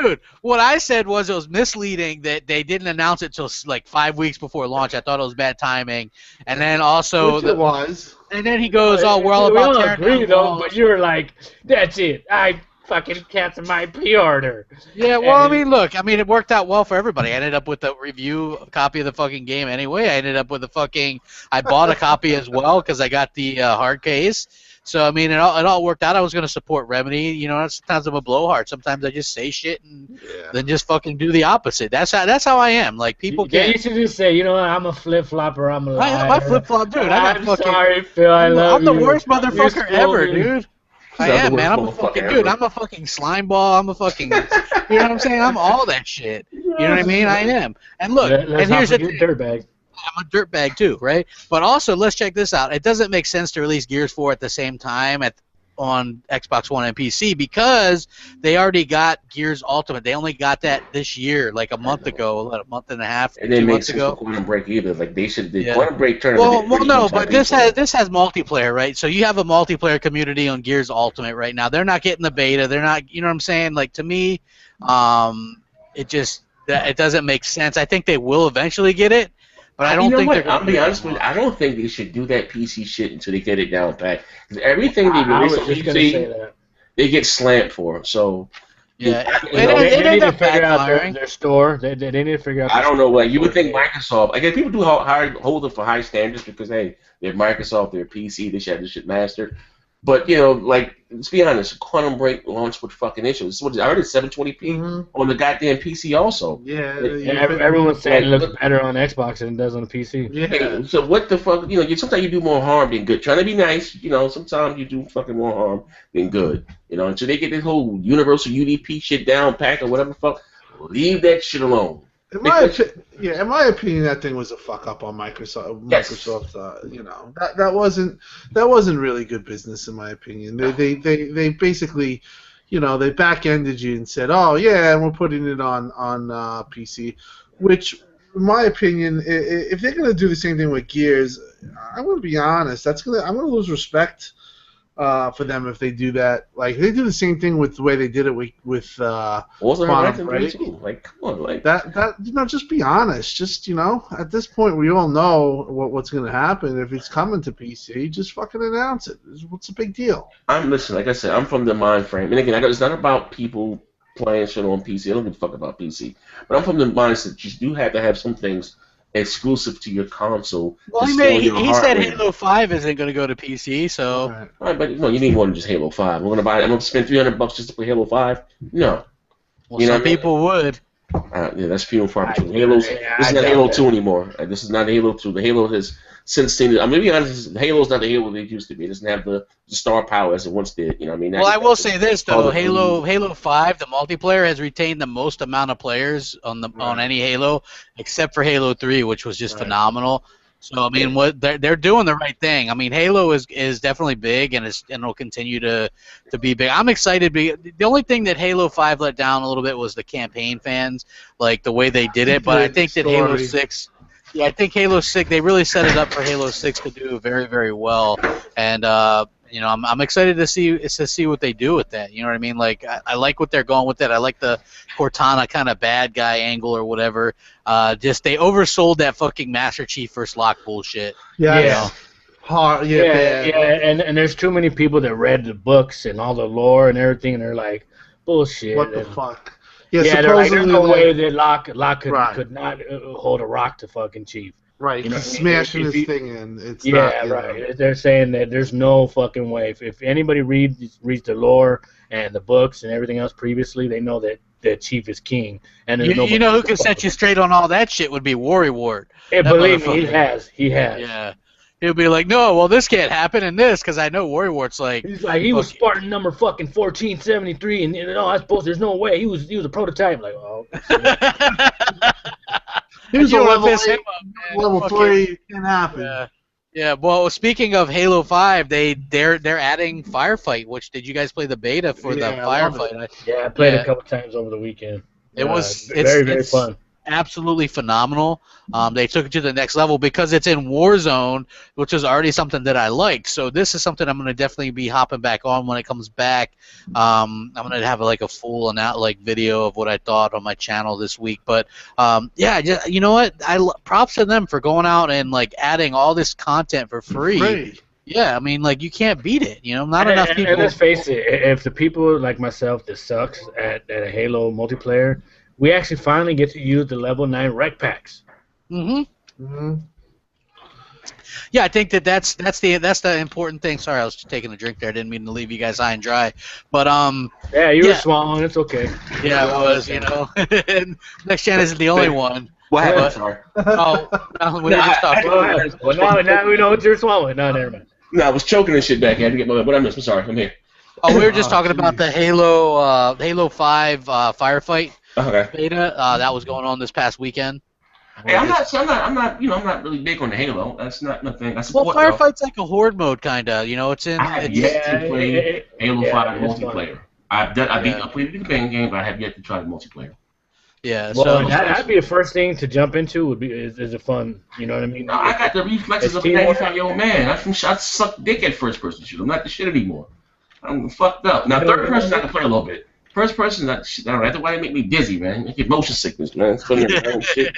Dude, what I said was it was misleading that they didn't announce it till like 5 weeks before launch. I thought it was bad timing. And then also, Which it was. and then he goes, "Oh, we're all we about all tearing agree down though, walls." but you were like, that's it. I fucking canceled my pre-order. Yeah, well, I And- mean, look, I mean, it worked out well for everybody. I ended up with a review copy of the fucking game anyway. I ended up with I bought a copy as well because I got the hard case. So, I mean, it all worked out. I was going to support Remedy. You know, sometimes I'm a blowhard. Sometimes I just say shit and then just fucking do the opposite. That's how I am. Like, people Yeah, can't. you should just say, you know what, I'm a flip-flopper, I'm a liar. My flip-flop, dude. I'm sorry, Phil, I love I'm the you. worst You motherfucker ever, stole me. dude. I He's not the am, man. worst I'm a fucking motherfucker dude. ever. I'm a fucking slime ball. I'm a fucking. You know what I'm saying? I'm all that shit. You know what I mean? I am. And look, Let's and not here's the forget thing. dirtbag. I'm a dirtbag too, right? But also, let's check this out. It doesn't make sense to release Gears 4 at the same time on Xbox One and PC because they already got Gears Ultimate. They only got that this year, like a month ago, a month and a half, It didn't 2 make months sense ago. for Quantum Break either. Like they should. The Yeah. Quantum Break tournament. Well, no, but this has multiplayer, right? So you have a multiplayer community on Gears Ultimate right now. They're not getting the beta. They're not, you know what I'm saying? Like to me, it doesn't make sense. I think they will eventually get it, but I don't think they're going I'll be honest with you. I don't think they should do that PC shit until they get it down pat. Because everything they I release was on just going to say PC, that. they get slammed for. So Yeah, you know, it They need ended to up figure out backfiring. their store. They need to figure out I their don't know. store. Like you would think Microsoft. I guess people do hold them for high standards because hey, they're Microsoft, they're PC, they should have this shit mastered. But you know, like let's be honest, Quantum Break launched with fucking issues. I heard it's 720p on the goddamn PC also. Yeah. Everyone's saying it looks better on Xbox than it does on the PC. Yeah. Hey, so what the fuck? You know, sometimes you do more harm than good. Trying to be nice, you know, sometimes you do fucking more harm than good. You know, until they get this whole universal UDP shit down pack or whatever the fuck, leave that shit alone. In my opinion, that thing was a fuck up on Microsoft. Yes. Microsoft, you know, that wasn't really good business in my opinion. They basically, you know, they back ended you and said, oh yeah, and we're putting it on PC, which in my opinion, if they're gonna do the same thing with Gears, I'm gonna be honest, I'm gonna lose respect for them if they do that. Like they do the same thing with the way they did it with Also, Quantum Horizon Break. 3 too. Like, come on, like That you know, just be honest. Just, you know, at this point we all know what's going to happen. If it's coming to PC, just fucking announce it. What's the big deal? Listen, like I said, I'm from the mind frame, and again, it's not about people playing shit on PC. I don't give a fuck about PC, but I'm from the mindset that you do have to have some things exclusive to your console. Well, to he store your said hardware. Halo 5 isn't going to go to PC, so Right. All right, but no, you need more than just Halo 5. I'm gonna spend $300 just to play Halo 5. No, well, You know some what I mean? people would. yeah, that's few and far between. I This is not doubt Halo that. 2 anymore. This is not Halo 2. The Halo has since seen. I'm gonna be honest. Halo's not the Halo they used to be. It doesn't have the star power as it once did. You know what I mean? Well, I will say this though: Call of Halo 5, the multiplayer has retained the most amount of players on any Halo, except for Halo 3, which was just phenomenal. So I mean, what they're doing the right thing. I mean, Halo is definitely big and will continue to be big. I'm excited. The only thing that Halo 5 let down a little bit was the campaign fans, like the way they did it. But I think that Halo 6. Yeah, I think Halo 6, they really set it up for Halo 6 to do very, very well. And, you know, I'm excited to see what they do with that. You know what I mean? Like, I like what they're going with it. I like the Cortana kind of bad guy angle or whatever. Just they oversold that fucking Master Chief First Lock bullshit. Yeah. Yeah. Hard. Yeah, and there's too many people that read the books and all the lore and everything, and they're like, bullshit. What the and, fuck? Yeah, they're like, there's no supposedly way that Locke Right. could not hold a rock to fucking Chief. Right, You know, he's smashing if his you- thing in. It's Yeah, not, you know. right. They're saying that there's no fucking way. If anybody reads the lore and the books and everything else previously, they know that Chief is king. And there's You know who can set you straight on all that shit would be Worry Ward. Hey, that believe me, motherfucker. he has. Yeah. He'll be like, no, well, this can't happen in this, because I know Worry Ward's like, He's like, he was Spartan number fucking 1473, and no, I suppose there's no way. He was a prototype. Like, oh, He was You a don't wanna level piss him 8, up, man. level Fuck 3 can happen. Yeah. Yeah, well, speaking of Halo 5, they're adding Firefight, which did you guys play the beta for the Yeah, I love Firefight? yeah, I played Yeah. a couple times over the weekend. It was very fun. absolutely phenomenal. They took it to the next level because it's in Warzone, which is already something that I liked. So this is something I'm going to definitely be hopping back on when it comes back. I'm going to have like a full and out like video of what I thought on my channel this week. But yeah, just, you know what? Props to them for going out and like adding all this content for free. Yeah, I mean, like you can't beat it. You know, not enough people. And let's face it, if the people like myself that sucks at a Halo multiplayer, we actually finally get to use the level 9 rec packs. Yeah, I think that's the important thing. Sorry, I was just taking a drink there. I didn't mean to leave you guys high and dry. But yeah, you were swallowing. It's okay. Yeah, it was. You know, Next Gen isn't the only one. What happened? Sorry. Oh, we were just talking. Well, now we know what you're swallowing. No, never mind. No, I was choking and shit back. I had to get my. What I missed? I'm sorry. I'm here. Oh, we were just talking about the Halo 5 firefight beta that was going on this past weekend. Hey, I'm not really big on the Halo. That's not nothing. Well, firefight's like a horde mode, kinda. You know, it's in. I have yet to play Halo 5 multiplayer. I played the campaign game, but I have yet to try the multiplayer. Yeah, well, so that'd be the first thing to jump into. Is it fun? You know what I mean? No, I got the reflexes of a 95-year-old man. I suck dick at first-person shoot. I'm not the shit anymore. I'm fucked up. Now, third person I can play a little bit. First person, that's why they make me dizzy, man. I get motion sickness, man. It's funny shit.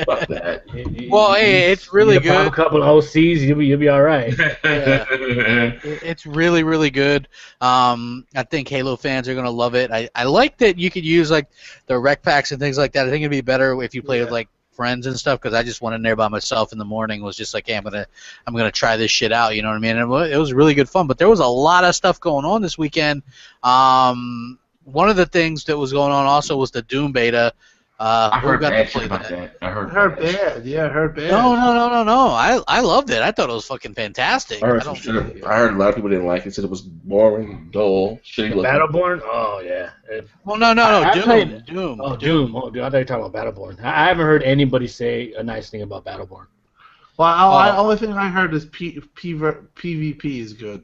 Fuck that. Well, hey, it's really good. A couple of OCs, you'll be all right. Yeah. It's really, really good. I think Halo fans are gonna love it. I like that you could use like the rec packs and things like that. I think it'd be better if you play with like friends and stuff, because I just went in there by myself in the morning. Was just like, hey, I'm gonna try this shit out. You know what I mean? And it was really good fun. But there was a lot of stuff going on this weekend. One of the things that was going on also was the Doom beta. I heard bad shit about that. I heard bad. Yeah, I heard bad. No. I loved it. I thought it was fucking fantastic. I heard a lot of people didn't like it. Said it was boring, dull, shitty looking. Battleborn? Oh yeah. Well, no. Doom. Oh, Doom. Oh, dude, I thought you were talking about Battleborn. I haven't heard anybody say a nice thing about Battleborn. Well, the only thing I heard is PvP is good.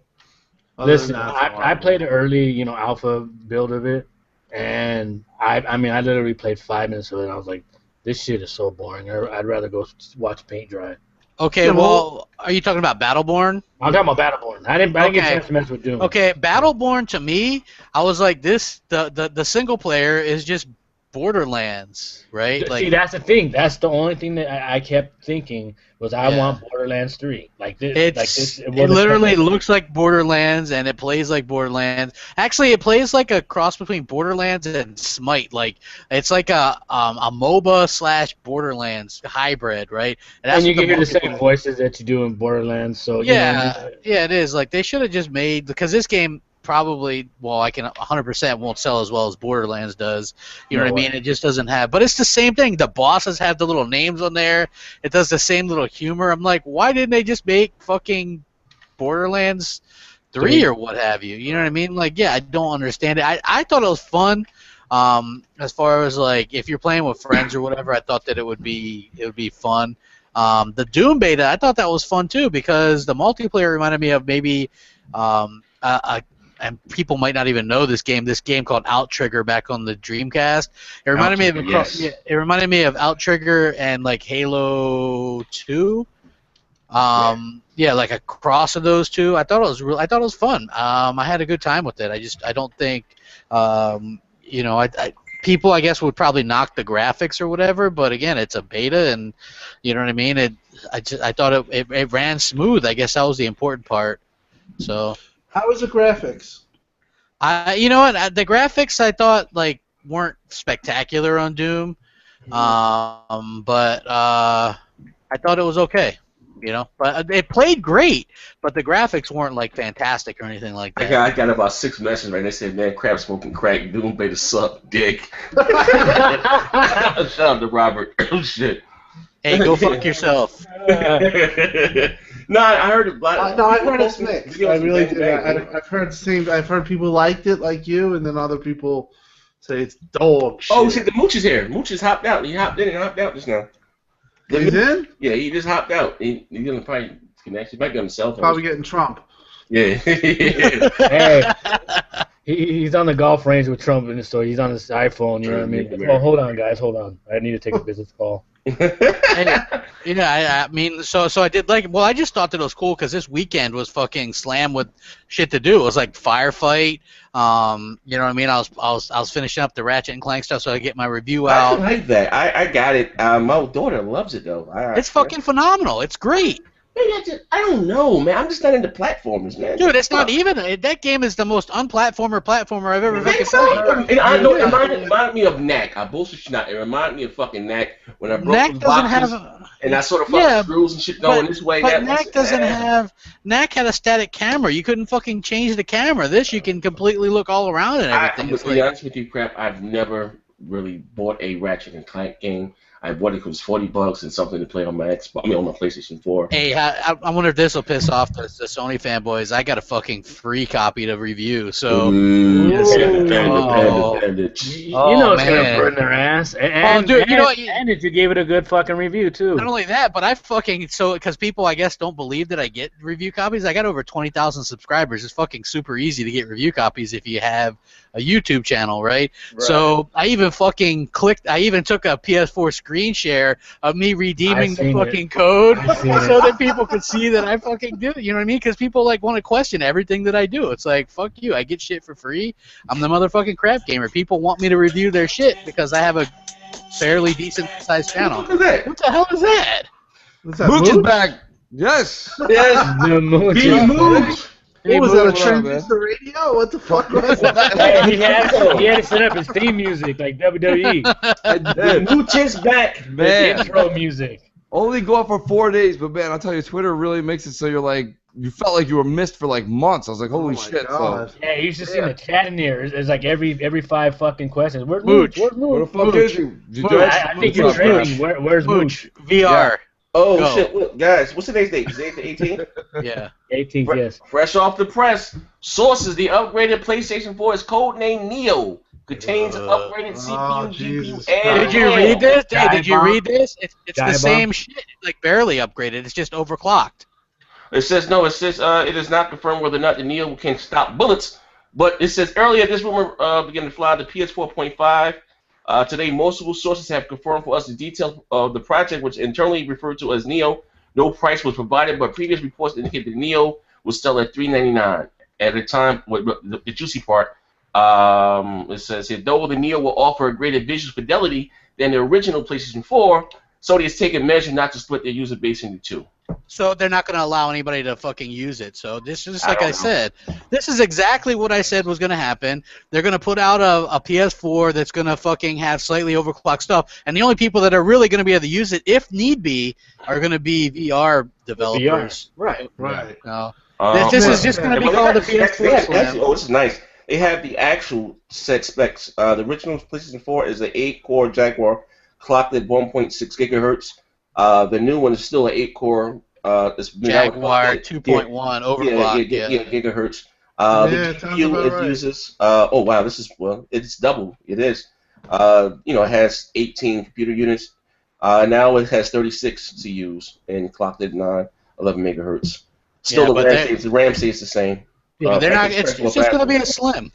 Listen, I played an early, alpha build of it, and I literally played 5 minutes of it, and I was like, this shit is so boring. I'd rather go watch paint dry. Okay, well, are you talking about Battleborn? I'm talking about Battleborn. I didn't get a chance to mess with Doom. Okay, Battleborn to me, I was like, the single player is just Borderlands, right? See, that's the thing. That's the only thing that I kept thinking was I want Borderlands 3. It literally looks like Borderlands, and it plays like Borderlands. Actually, it plays like a cross between Borderlands and Smite. Like it's like a MOBA / Borderlands hybrid, right? And you can hear the same voices that you do in Borderlands. So yeah, it is. Like they should have just made, because this game probably, I can 100% won't sell as well as Borderlands does. You know what I mean? It just doesn't have, but it's the same thing. The bosses have the little names on there. It does the same little humor. I'm like, why didn't they just make fucking Borderlands 3 or what have you? You know what I mean? Like, yeah, I don't understand it. I thought it was fun. As far as like if you're playing with friends or whatever, I thought that it would be fun. The Doom beta, I thought that was fun too, because the multiplayer reminded me of maybe and people might not even know this game called Outrigger back on the Dreamcast. It reminded me of Outrigger and like Halo 2. Yeah, like a cross of those two. I thought it was fun. I had a good time with it. I don't think people, I guess, would probably knock the graphics or whatever, but again, it's a beta, and you know what I mean. I thought it ran smooth. I guess that was the important part. So. How was the graphics? You know what? The graphics I thought like weren't spectacular on Doom, but I thought it was okay. But it played great, but the graphics weren't like fantastic or anything like that. I got about 6 messages right. They said, "Man, crap smoking crack. Doom beta suck, dick." Shout out to Robert. Shit. Hey, go fuck yourself. No, I heard it. No, I heard it's mixed. I really did. I've heard the same. I've heard people liked it like you, and then other people say it's dog shit. Oh, see, the Mooch is here. Mooch just hopped out. He hopped in and hopped out just now. He's in? Yeah, he just hopped out. He's gonna probably connect. He might be on the cell phone. Probably getting Trump. Yeah. Hey, He's on the golf range with Trump in the store. He's on his iPhone. You know what I mean? Well, hold on, guys. Hold on. I need to take a business call. I mean, so I did I just thought that it was cool because this weekend was fucking slammed with shit to do. It was like firefight. You know what I mean? I was finishing up the Ratchet and Clank stuff, so I get my review out. I like that. I got it. My daughter loves it though. It's fucking phenomenal. It's great. I don't know, man. I'm just not into platformers, man. Dude, it's not even. That game is the most unplatformer I've ever fucking played. It reminded me of Knack. I bullshit you not. It reminded me of fucking Knack when I broke Knack the doesn't boxes have. and I sort of fucking screws and shit going this way. But Knack doesn't have. Knack had a static camera. You couldn't fucking change the camera. This you can completely look all around and everything. To be honest with you, crap, I've never really bought a Ratchet and Clank game. I bought it because it was $40 and something to play on my Xbox. I mean, on my PlayStation 4. Hey, I wonder if this will piss off the Sony fanboys. I got a fucking free copy to review, so. You know it's gonna burn their ass. And, dude, you know what? And if you gave it a good fucking review too. Not only that, but I fucking because people I guess don't believe that I get review copies. I got over 20,000 subscribers. It's fucking super easy to get review copies if you have a YouTube channel, right? So I even fucking I even took a PS4 screen share of me redeeming the fucking code so that people could see that I fucking do it. You know what I mean? Because people want to question everything that I do. It's like, fuck you. I get shit for free. I'm the motherfucking crap gamer. People want me to review their shit because I have a fairly decent sized channel. What the hell is that? Mooch is back. Yes. Yes. The Mooch. What was that, a transistor radio? What the fuck was that? He had to set up his theme music like WWE. The Mooch is back. Man. The intro music. Only go out for 4 days, but man, I'll tell you, Twitter really makes it so you felt like you were missed for like months. I was like, holy shit. So. Yeah, you should see the chat in there. It's like every 5 fucking questions. Where's Mooch? Where's Mooch? Where the fuck is he? I think you're training. Where's Mooch? VR. Oh shit, look, guys, what's today's date? Is it the 18th? Yeah. 18th, yes. Fresh off the press, sources, the upgraded PlayStation 4 is codenamed Neo. Contains upgraded CPU, GPU, and Did you read this? Hey, did you read this? It's the Bomb. same shit. It's like barely upgraded. It's just overclocked. It says it is not confirmed whether or not the Neo can stop bullets, but it says earlier this rumor began to fly the PS4.5. Today, multiple sources have confirmed for us the details of the project, which internally referred to as Neo. No price was provided, but previous reports indicate that Neo was still at $399 at the time. The juicy part, it says here, though the Neo will offer a greater visual fidelity than the original PlayStation 4, Sony has taken measures not to split their user base into two. So they're not going to allow anybody to fucking use it. So this is like I said, this is exactly what I said was going to happen. They're going to put out a PS4 that's going to fucking have slightly overclocked stuff, and the only people that are really going to be able to use it, if need be, are going to be VR developers. Right. This is just going to be called the PS4 Slim. Oh, this is nice. They have the actual set specs. The original PlayStation 4 is an 8-core Jaguar clocked at 1.6 gigahertz. The new one is still an 8-core. Jaguar 2.1 overclocked. Yeah, gigahertz. The GPU uses. Oh wow, it's double. It is. It has 18 computer units. Now it has 36 CUs and clocked at 11 megahertz. Still, the RAM stays the same. Yeah, they're not. It's just going to be a slim.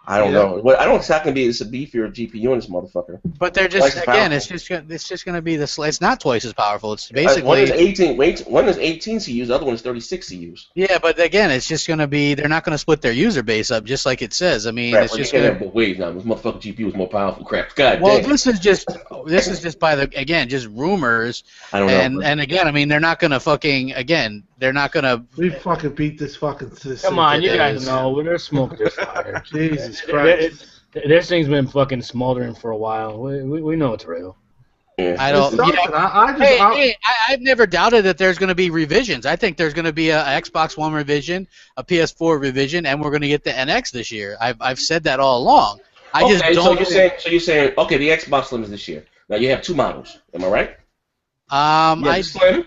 I don't know. Well, I don't exactly be. It's a beefier GPU in this motherfucker. But they're just it's just going to be it's not twice as powerful. It's basically one is 18. One is 18 CUs. The other one is 36 CUs. Yeah, but again, it's just going to be. They're not going to split their user base up, just like it says. I mean, it's just going to. Wait, now this motherfucking GPU is more powerful. Crap. God well, damn. this is just by just rumors. I don't know. And again, I mean, they're not going to fucking They're not going to. We fucking beat this fucking system. Come on, you guys know. There's smoke, there's fire. Jesus Christ. This thing's been fucking smoldering for a while. We know it's real. Yeah. I don't. I've never doubted that there's going to be revisions. I think there's going to be a Xbox One revision, a PS4 revision, and we're going to get the NX this year. I've said that all along. I just don't. So you're saying okay, the Xbox Slim is this year. Now you have two models. Am I right? Slim,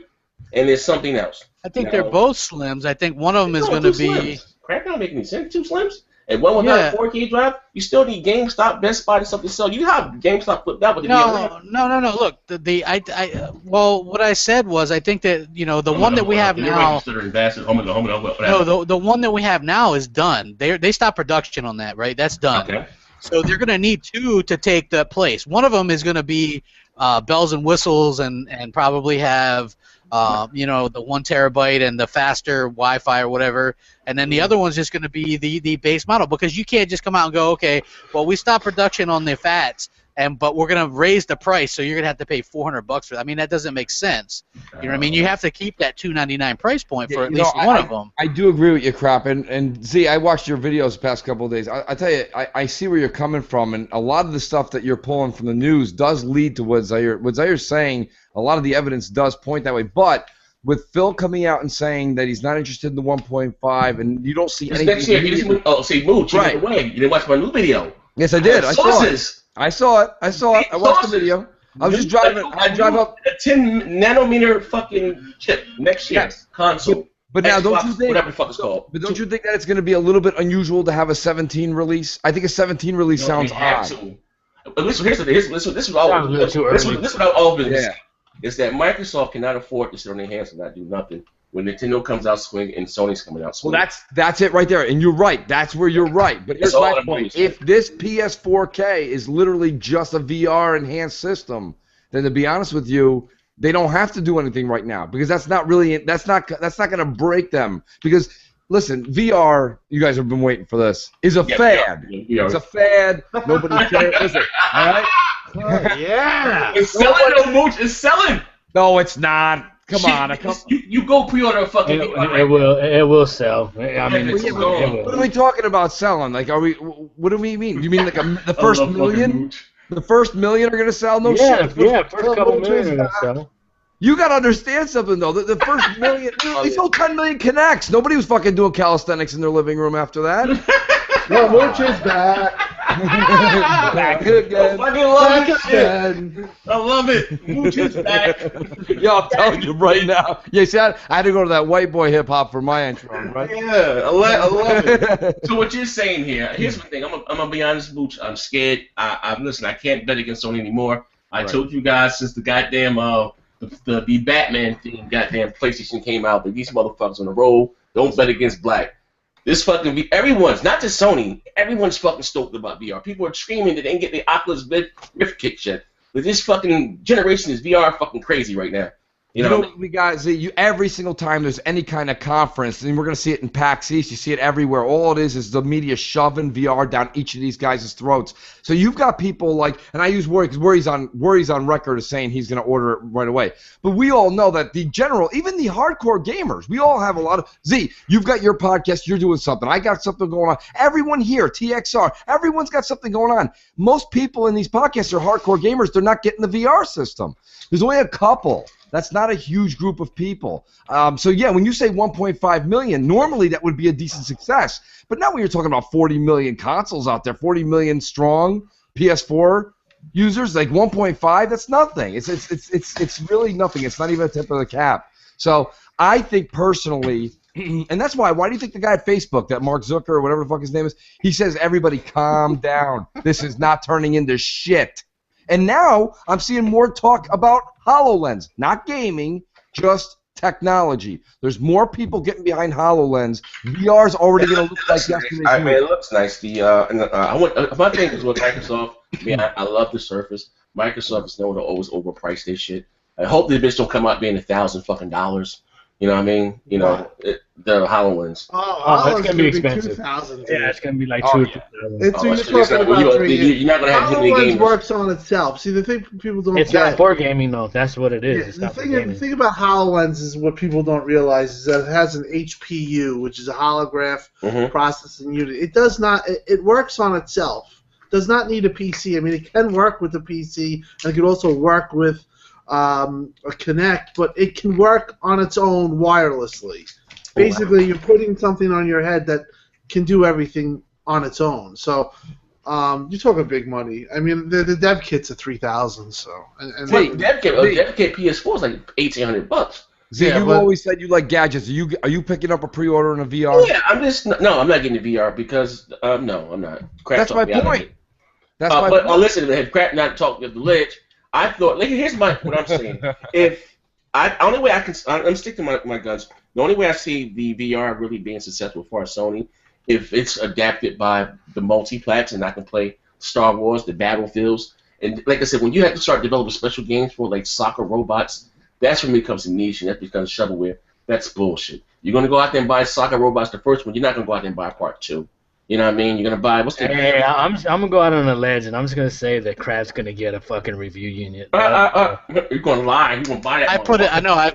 and there's something else. I think they're both slims. I think one of them is going to be. Crap, not making any sense. Two slims. And one without Yeah. a 4K drive, you still need GameStop, Best Buy, and stuff to sell. You have GameStop flipped out with the VR. No. Look, well, what I said was I think that the one that we have You're now. registered and bastard. Home and whatever. No, the one that we have now is done. They stopped production on that, right? That's done. Okay. So they're going to need two to take the place. One of them is going to be bells and whistles and probably have the 1 terabyte and the faster Wi-Fi or whatever. And then the other one's just going to be the base model, because you can't just come out and go, okay, well, we stopped production on the fats, but we're going to raise the price, so you're going to have to pay $400 for that. I mean, that doesn't make sense. You know what I mean? You have to keep that $299 price point for at least one of them. I do agree with you, Crop. And Z, I watched your videos the past couple of days. I tell you, I see where you're coming from, and a lot of the stuff that you're pulling from the news does lead to what Zaire's saying. A lot of the evidence does point that way. But with Phil coming out and saying that he's not interested in the 1.5, and you don't see anything. Next year, see, Mooch, you went away. You didn't watch my new video. Yes, I did. I saw it. I saw it. I watched the video. I was just driving. I drive up a 10 nanometer fucking chip next year console. But now, Xbox, don't you think? Whatever the fuck it's called. But don't you think that it's going to be a little bit unusual to have a 17 release? I think a 17 release sounds odd. This is what I've always been saying. Is that Microsoft cannot afford to sit on their hands and not do nothing when Nintendo comes out swing and Sony's coming out swing. Well, that's it right there, and you're right. That's where you're right. But here's my point: if this PS4K is literally just a VR enhanced system, then to be honest with you, they don't have to do anything right now, because that's not going to break them. Because listen, VR, you guys have been waiting for this, is a fad. It's a fad. Nobody cares. Listen, all right. Yeah. It's selling, though, Mooch. It's selling. No, it's not. Come on. You go pre-order a fucking. It will sell. I mean, it will. What are we talking about selling? Like, what do we mean? You mean like the first million? The first million are gonna sell? No shit. First couple million are gonna sell. You gotta understand something though. The first million, they sold 10 million Kinects. Nobody was fucking doing calisthenics in their living room after that. No, Mooch is back. Back again. I fucking love this shit. I love it. Mooch is back. Yo, I'm telling you right now. Yeah, see, I had to go to that white boy hip hop for my intro, right? Yeah, I love it. So what you're saying here? Here's the thing. I'm gonna be honest, Mooch. I'm scared. Listen. I can't bet against Sony anymore. I told you guys since the goddamn the Batman thing, goddamn PlayStation came out, that these motherfuckers on the road don't bet against black. This fucking everyone's, not just Sony, everyone's fucking stoked about VR. People are screaming that they didn't get the Oculus Rift kick yet. But this fucking generation is VR fucking crazy right now. You know what we got, every single time there's any kind of conference, and we're going to see it in PAX East, you see it everywhere. All it is the media shoving VR down each of these guys' throats. So you've got people like, and I use Worry because Worry's on record as saying he's going to order it right away. But we all know that the general, even the hardcore gamers, we all have a lot of, you've got your podcast, you're doing something. I got something going on. Everyone here, TXR, everyone's got something going on. Most people in these podcasts are hardcore gamers. They're not getting the VR system. There's only a couple. That's not a huge group of people. So, yeah, when you say 1.5 million, normally that would be a decent success. But now when you're talking about 40 million consoles out there, 40 million strong PS4 users, like 1.5, that's nothing. It's really nothing. It's not even a tip of the cap. So I think personally, and that's why do you think the guy at Facebook, that Mark Zucker or whatever the fuck his name is, he says, everybody calm down. This is not turning into shit. And now I'm seeing more talk about HoloLens, not gaming, just technology. There's more people getting behind HoloLens. VR's already going to look like yesterday. I mean, it looks nice. My thing is with Microsoft. I love the Surface. Microsoft is known to always overprice their shit. I hope the bitch don't come out being $1,000 fucking dollars. You know what I mean? You know, the HoloLens. Oh, that's gonna be expensive. 2,000. Yeah, it's gonna be like $2,000. You're not gonna have too many HoloLens games. works on itself. See, the thing people don't It's get. not for gaming though. That's what it is. Yeah, it's the not for gaming. thing about HoloLens is what people don't realize is that it has an HPU, which is a holograph processing unit. It does not. It works on itself. Does not need a PC. I mean, it can work with a PC, and it can also work with a Kinect, but it can work on its own wirelessly. Basically, you're putting something on your head that can do everything on its own. So you're talking big money. I mean, the dev kit's at $3,000. So dev kit PS4 is like $1,800. See, Yeah, you've but- always said you like gadgets. Are you picking up a pre-order in a VR? Yeah, I'm not getting the VR because no, I'm not. Crap That's talked my me out of point. it. That's my But point. listen, had crap not talked at the ledge. I thought, like, here's what I'm saying. If only way I'm sticking to my guns. The only way I see the VR really being successful for Sony, if it's adapted by the multiplats and I can play Star Wars, the Battlefields, and like I said, when you have to start developing special games for like soccer robots, that's when it becomes a niche and that becomes shovelware. That's bullshit. You're gonna go out there and buy soccer robots the first one. You're not gonna go out there and buy part two. You know what I mean? You're gonna buy Hey, I'm gonna go out on a ledge, and I'm just gonna say that Crab's gonna get a fucking review unit. You're gonna lie. You're gonna buy that.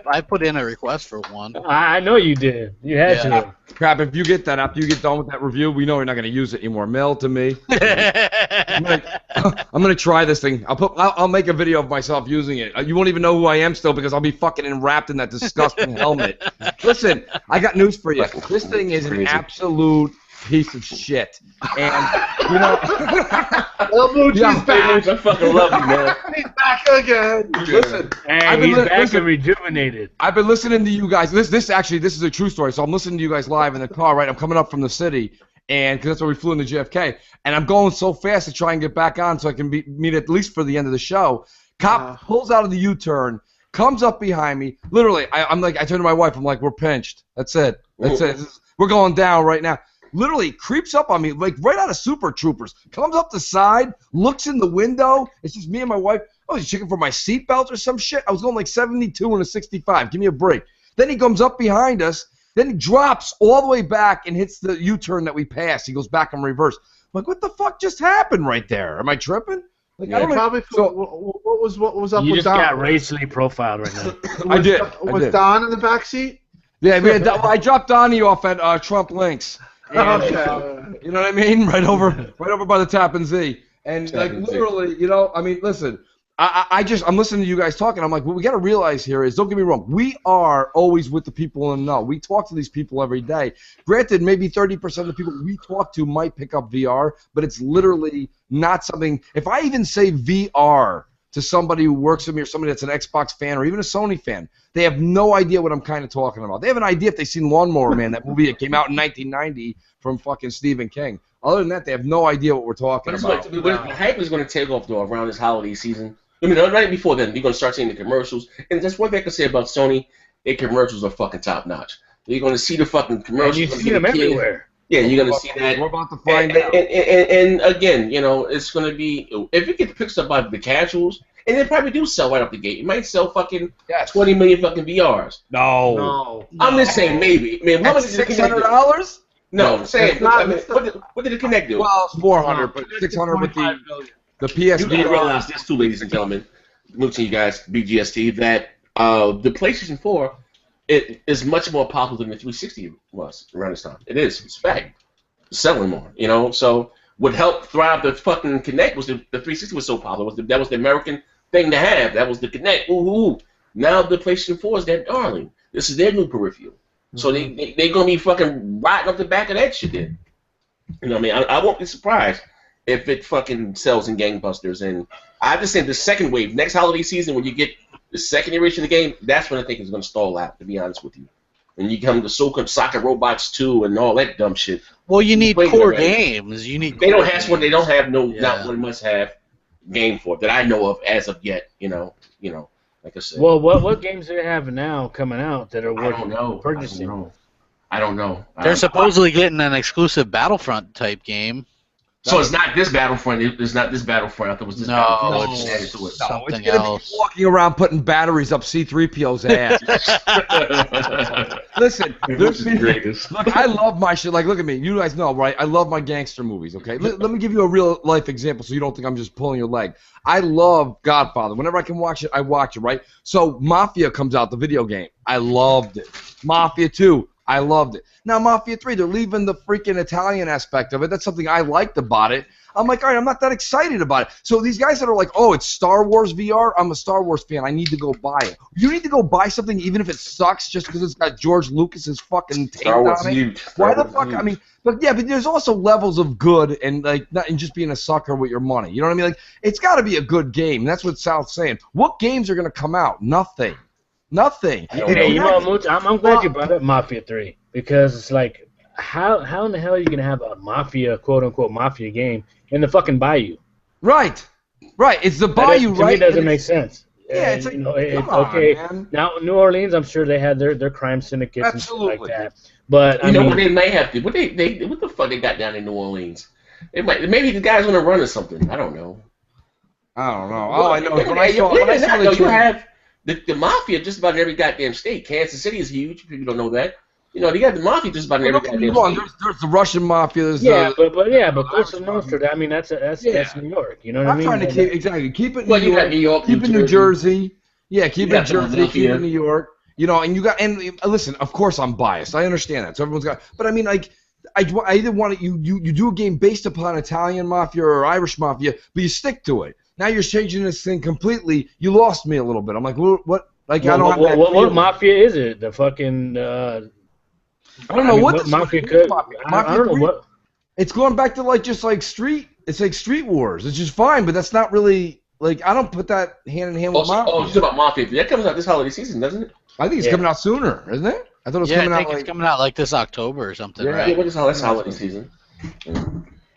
I put in a request for one. I know you did. You had to. Crap, if you get that, after you get done with that review, we know you're not going to use it anymore. Mail it to me. I'm gonna try this thing. I'll make a video of myself using it. You won't even know who I am still because I'll be fucking enwrapped in that disgusting helmet. Listen, I got news for you. This thing is an absolute piece of shit. And you know, Moochie's back. I fucking love you, man. He's back again. listen. Hey, he's back and rejuvenated. I've been listening to you guys. This is a true story. So I'm listening to you guys live in the car, right? I'm coming up from the city, and because that's where we flew into JFK, and I'm going so fast to try and get back on so I can meet at least for the end of the show. Cop pulls out of the U-turn, comes up behind me. Literally, I turn to my wife. I'm like, we're pinched. That's it. We're going down right now. Literally creeps up on me like right out of Super Troopers. Comes up the side, looks in the window. It's just me and my wife. Oh, he's checking for my seatbelt or some shit. I was going like 72 and a 65. Give me a break. Then he comes up behind us. Then he drops all the way back and hits the U-turn that we passed. He goes back in reverse. I'm like, what the fuck just happened right there? Am I tripping? Like, Yeah, I don't know. Probably. So, What was up You with just Don? got racially profiled right now. I did. Was Don in the back seat? Yeah, I dropped Donnie off at Trump Links. And, Okay. you know what I mean? Right over by the Tappan Z. And like Tappan Z. literally, you know, I mean, listen, I'm listening to you guys talking. I'm like, what we got to realize here is, don't get me wrong, we are always with the people in the know. We talk to these people every day. Granted, maybe 30% of the people we talk to might pick up VR, but it's literally not something. If I even say VR to somebody who works with me or somebody that's an Xbox fan or even a Sony fan, they have no idea what I'm kind of talking about. They have an idea if they've seen Lawnmower Man, that movie that came out in 1990 from fucking Stephen King. Other than that, they have no idea what we're talking about. The hype is going to take off, though, around this holiday season. I mean, right before then, you're going to start seeing the commercials. And that's one thing I can say about Sony. Their commercials are fucking top-notch. You're going to see the fucking commercials. And you see them everywhere. Yeah, you're going to see that. We're about to find out. And again, you know, it's going to be, if it gets picked up by the casuals, and they probably do sell right up the gate. It might sell fucking 20 million fucking VRs. No. I'm just saying maybe. I mean, how much did the Kinect do? $600? No, I'm saying. What did the Kinect do? Well, it's 400, but 600 with the You PSV. gotta realize this too, ladies and gentlemen, to you guys, Bgst, that the PlayStation 4 it is much more popular than the 360 was around this time. It is. It's fact. It's selling more, you know. So what helped thrive the fucking Kinect was the 360 was so popular. That was the American thing to have. That was the Kinect. Ooh. Now the PlayStation 4 is their darling. This is their new peripheral. So they're gonna be fucking riding up the back of that shit then. You know what I mean? I won't be surprised if it fucking sells in gangbusters. And I just think the second wave, next holiday season, when you get the second iteration of the game, that's when I think it's gonna stall out. To be honest with you, and you come to Soccer Robots 2 and all that dumb shit. Well, you need Play core that. games. You need. They don't core have one. They don't have Yeah. not one must-have game for it that I know of as of yet. You know. Like I said. Well, what games do they have now coming out that are I worth don't know. purchasing? I don't know. They're supposedly getting an exclusive Battlefront type game. So it's not this Battlefront. It's not this Battlefront. I thought it was this No, Battlefront. it's Added to it. No, it's something gonna else. be walking around putting batteries up C-3PO's ass. Listen, This is the greatest. look, I love my shit. Like, look at me. You guys know, right? I love my gangster movies, okay? Let me give you a real life example so you don't think I'm just pulling your leg. I love Godfather. Whenever I can watch it, I watch it, right? So Mafia comes out, the video game. I loved it. Mafia 2, I loved it. Now, Mafia 3, they're leaving the freaking Italian aspect of it. That's something I liked about it. I'm like, all right, I'm not that excited about it. So these guys that are like, oh, it's Star Wars VR, I'm a Star Wars fan. I need to go buy it. You need to go buy something even if it sucks just because it's got George Lucas's fucking tape Star Wars on it. huge. Why the fuck? I mean, but yeah, but there's also levels of good and like not and just being a sucker with your money. You know what I mean? Like, it's got to be a good game. That's what Sal's saying. What games are going to come out? Nothing. Nothing. I don't It know. Hey, you know, connects- Mooch, I'm glad you brought up Mafia 3 because it's like, how in the hell are you gonna have a Mafia, quote unquote Mafia game in the fucking bayou? Right. It's the bayou, To right? me, doesn't And make sense. Yeah, it's like, you know, come on, okay. man. Now, New Orleans, I'm sure they had their crime syndicates and shit like Absolutely. that. But You know I what mean, they may have to? What the fuck they got down in New Orleans? Maybe the guys on a run or something. I don't know. I don't know. All I know is when I Hey, saw believe it or not, the though, you trailer- have the mafia just about in every goddamn state. Kansas City is huge. People don't know that. You know, they got the mafia just about in every Don't get me goddamn wrong, state. there's the Russian mafia. There's yeah, the, but Cosa Irish Nostra. I mean, that's Yeah. New York. You know what I I'm mean? trying to keep it Well, New you York, got New York, keep it New Jersey. Yeah, keep You it got Jersey, keep Philadelphia. it New York. You know, and you got listen. Of course, I'm biased. I understand that. So everyone's got, but I mean, like, I either want you do a game based upon Italian mafia or Irish mafia, but you stick to it. Now you're changing this thing completely. You lost me a little bit. I'm like, what? Like, I don't have that. What feeling. Mafia is it? The fucking. I don't know what this Mafia is. could. Mafia I don't know 3. what. It's going back to street. It's like Street Wars. It's just fine, but that's not really like I don't put that hand in hand with Mafia. Oh, you're talking about Mafia. That comes out this holiday season, doesn't it? I think it's coming out sooner, isn't it? I thought it was Yeah, coming I think out it's coming out like this October or something, Yeah. Yeah, right? what is that's holiday season?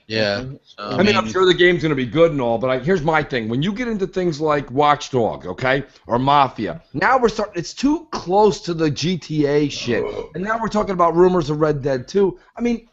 Yeah. So, I mean, I'm sure the game's going to be good and all, but here's my thing. When you get into things like Watchdog, okay, or Mafia, now we're starting. It's too close to the GTA shit, and now we're talking about rumors of Red Dead 2. I mean,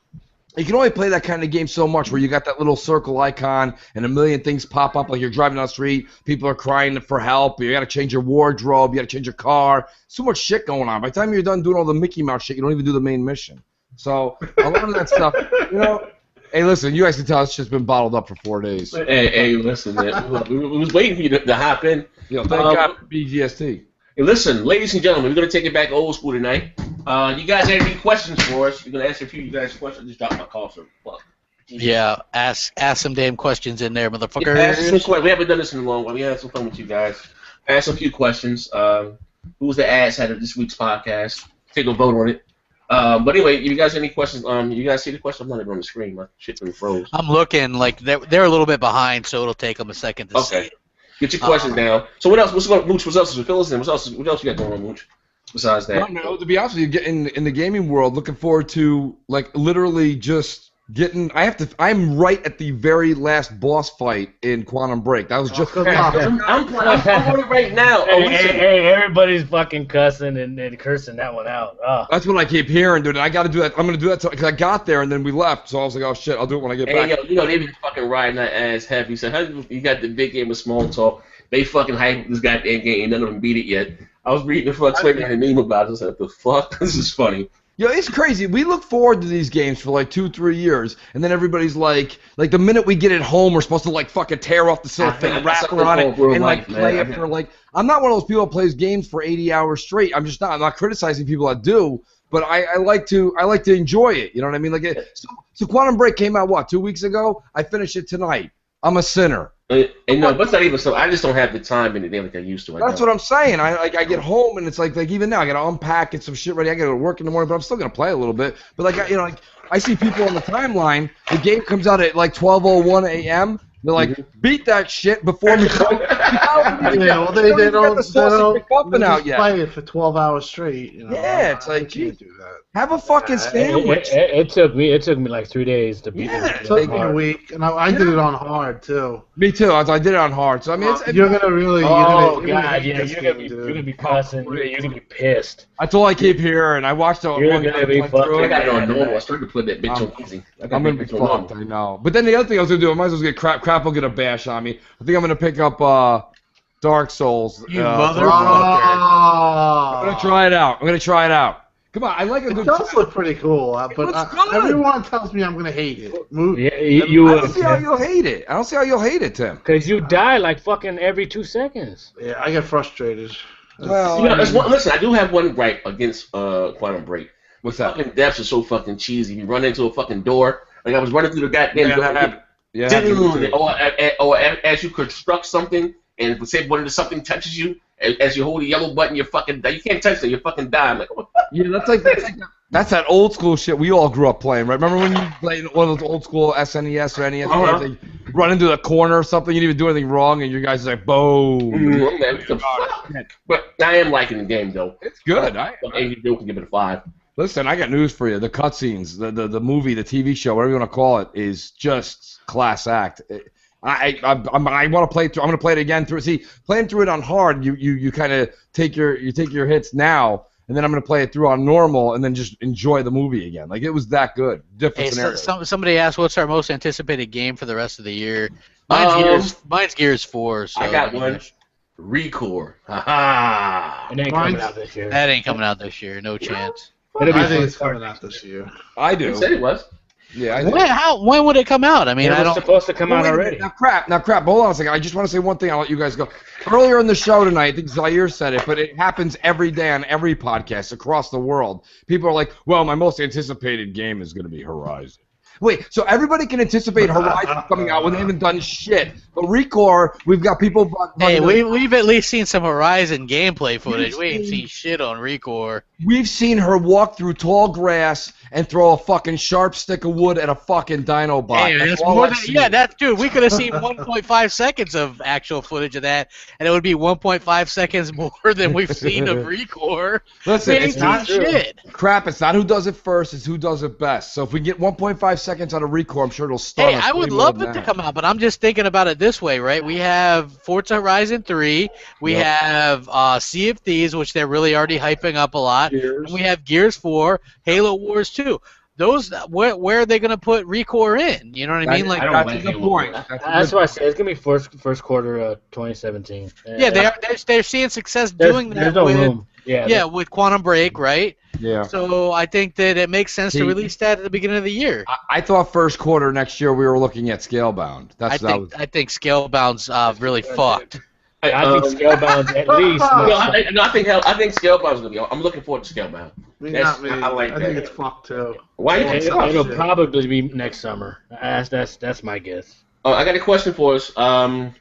you can only play that kind of game so much where you got that little circle icon and a million things pop up like you're driving down the street, people are crying for help, you got to change your wardrobe, you got to change your car. So much shit going on. By the time you're done doing all the Mickey Mouse shit, you don't even do the main mission. So a lot of that stuff, you know. Hey, listen, you guys can tell it's just been bottled up for 4 days. Hey, listen, man. We was waiting for you to hop in. You know, thank God for BGST. Hey, listen, ladies and gentlemen, we're going to take it back old school tonight. You guys have any questions for us? We're going to answer a few of you guys' questions. Just drop my call, so fuck. yeah, ask some damn questions in there, Yeah, motherfucker. ask us some questions. We haven't done this in a long while. We had some fun with you guys. Ask a few questions. Who's the ass head of this week's podcast? Take a vote on it. But anyway, if you guys have any questions, you guys see the question? I'm not even on the screen. My shit's been froze. I'm looking like they're a little bit behind, so it'll take them a second to see Okay. it. Get your questions down. So what else? What's going on, Mooch? What else? Fill us in. What else you got going on, Mooch? Besides that, No, to be honest with you, getting in the gaming world, looking forward to like literally just getting. I'm right at the very last boss fight in Quantum Break. That was just. Good I'm on it right now. Oh, listen. Hey, everybody's fucking cussing and cursing that one out. Oh. That's what I keep hearing, dude. I got to do that. I'm gonna do that because I got there and then we left. So I was like, oh shit, I'll do it when I get Hey, back. yo, you know they be fucking riding that ass heavy. So how you got the big game of small talk? They fucking hype this goddamn game. None of them beat it yet. I was reading the fuck Twitter and a meme about it. I was like, what the fuck? This is funny. Yo, it's crazy. We look forward to these games for like 2-3 years, and then everybody's like the minute we get it home, we're supposed to like fucking tear off the cellophane wrapper on it and like play it for like. I'm not one of those people that plays games for 80 hours straight. I'm just not. I'm not criticizing people that do, but I like to enjoy it. You know what I mean? Like, so Quantum Break came out what 2 weeks ago. I finished it tonight. I'm a sinner. And no, but it's not even so. I just don't have the time in the day like I used to. That's what I'm saying. I get home and it's like even now I gotta unpack, get some shit ready. I gotta go to work in the morning, but I'm still gonna play a little bit. But I see people on the timeline. The game comes out at like 12:01 a.m. They're like, beat that shit before we go. Yeah, well, they don't the sausage McMuffin out just yet. play it for 12 hours straight. You know? Yeah, it's like, I can't do that. Have a fucking sandwich. It took me like 3 days to beat Yeah, it. It took me a week, and I did it on hard too. Me too. I did it on hard. So I mean, You're gonna really. Oh you're gonna god, hate yeah, this you're game, gonna be dude. cussing. You're gonna be pissed. that's all I keep hearing. I watched it. You're gonna be fucking- I got it on normal. I started to put that bitch on easy. I got I'm that gonna be bitch on normal. fucked. I know. But then the other thing I was gonna do, I might as well get crap will get a bash on me. I think I'm gonna pick up Dark Souls. You I'm gonna try it out. Come on, I like a It good. does look pretty cool, but looks good. everyone tells me I'm gonna hate it. Yeah, I you don't will. see how you'll hate it. I don't see how you'll hate it, Tim. Because you die like fucking every 2 seconds. Yeah, I get frustrated. Well, You know, listen, I do have one gripe against Quantum Break. What's that? Fucking deaths are so fucking cheesy. You run into a fucking door. Like I was running through the goddamn door. Or as you construct something, and say when something touches you, as you hold the yellow button, you can't touch it. You fucking die. I'm like, what the fuck? Yeah, that's that old school shit we all grew up playing, right? Remember when you played one of those old school SNES or NES games? run into the corner or something. You didn't even do anything wrong, and you guys are like, boom. Man, what the fuck? But I am liking the game though. It's good. Angry Joe can give it a 5. Listen, I got news for you. The cutscenes, the movie, the TV show, whatever you want to call it, is just class act. I want to play it through. I'm going to play it again through. See, playing through it on hard, you kind of take your hits now, and then I'm going to play it through on normal, and then just enjoy the movie again. Like, it was that good. Different scenario. Somebody asked, what's our most anticipated game for the rest of the year? Mine's Gears 4. So I got one. Recore. Ha It ain't coming out this year. That ain't coming out this year. No chance. I think it's coming out this year. I do. You said it was. Yeah, I do. When would it come out? I mean, It was supposed to come out already. Now, crap. Hold on a second. I just want to say one thing. I'll let you guys go. Earlier in the show tonight, I think Zaire said it, but it happens every day on every podcast across the world. People are like, well, my most anticipated game is going to be Horizon. Wait, so everybody can anticipate Horizon coming out when they haven't done shit. But Recore, we've got people... Hey, we've at least seen some Horizon gameplay footage. We ain't seen shit on Recore. We've seen her walk through tall grass and throw a fucking sharp stick of wood at a fucking dino bot. Hey, that's more than, dude, we could have seen 1.5 seconds of actual footage of that, and it would be 1.5 seconds more than we've seen of Recore. Listen, it's not shit. Crap, it's not who does it first, it's who does it best. So if we get 1.5 seconds out of Recore, I'm sure it'll start. Hey, I would love it to come out, but I'm just thinking about it this way, right? We have Forza Horizon 3, we have Sea of Thieves, which they're really already hyping up a lot, and we have Gears 4, Halo Wars 2. Those, where are they going to put Recore in? You know what I mean? Like, that's the point. That's what I said. It's gonna be first quarter 2017. Yeah, they're seeing success doing that. There's no room. Yeah, with Quantum Break, right? Yeah. So I think that it makes sense to release that at the beginning of the year. I thought first quarter next year we were looking at Scalebound. I think Scalebound's really fucked. I think Scalebound at least. I think Scalebound's gonna be. I'm looking forward to Scalebound. I think it's fucked too. Why you think so? It'll probably be next summer. That's my guess. I got a question for us. A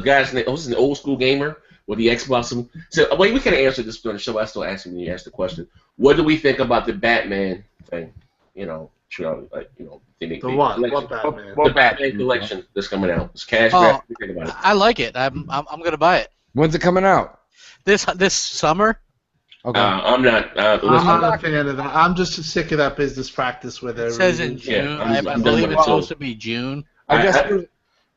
guy's name was an old school gamer with the Xbox. So we can answer this during the show. I still ask him when you ask the question. What do we think about the Batman thing? What Batman? The Batman collection that's coming out. It's cash grab. What do you think about it? I like it. I'm gonna buy it. When's it coming out? This summer. Okay. I'm not. I'm not a fan of that. I'm just sick of that business practice with it. It says in June. I believe it's supposed to be June. I guess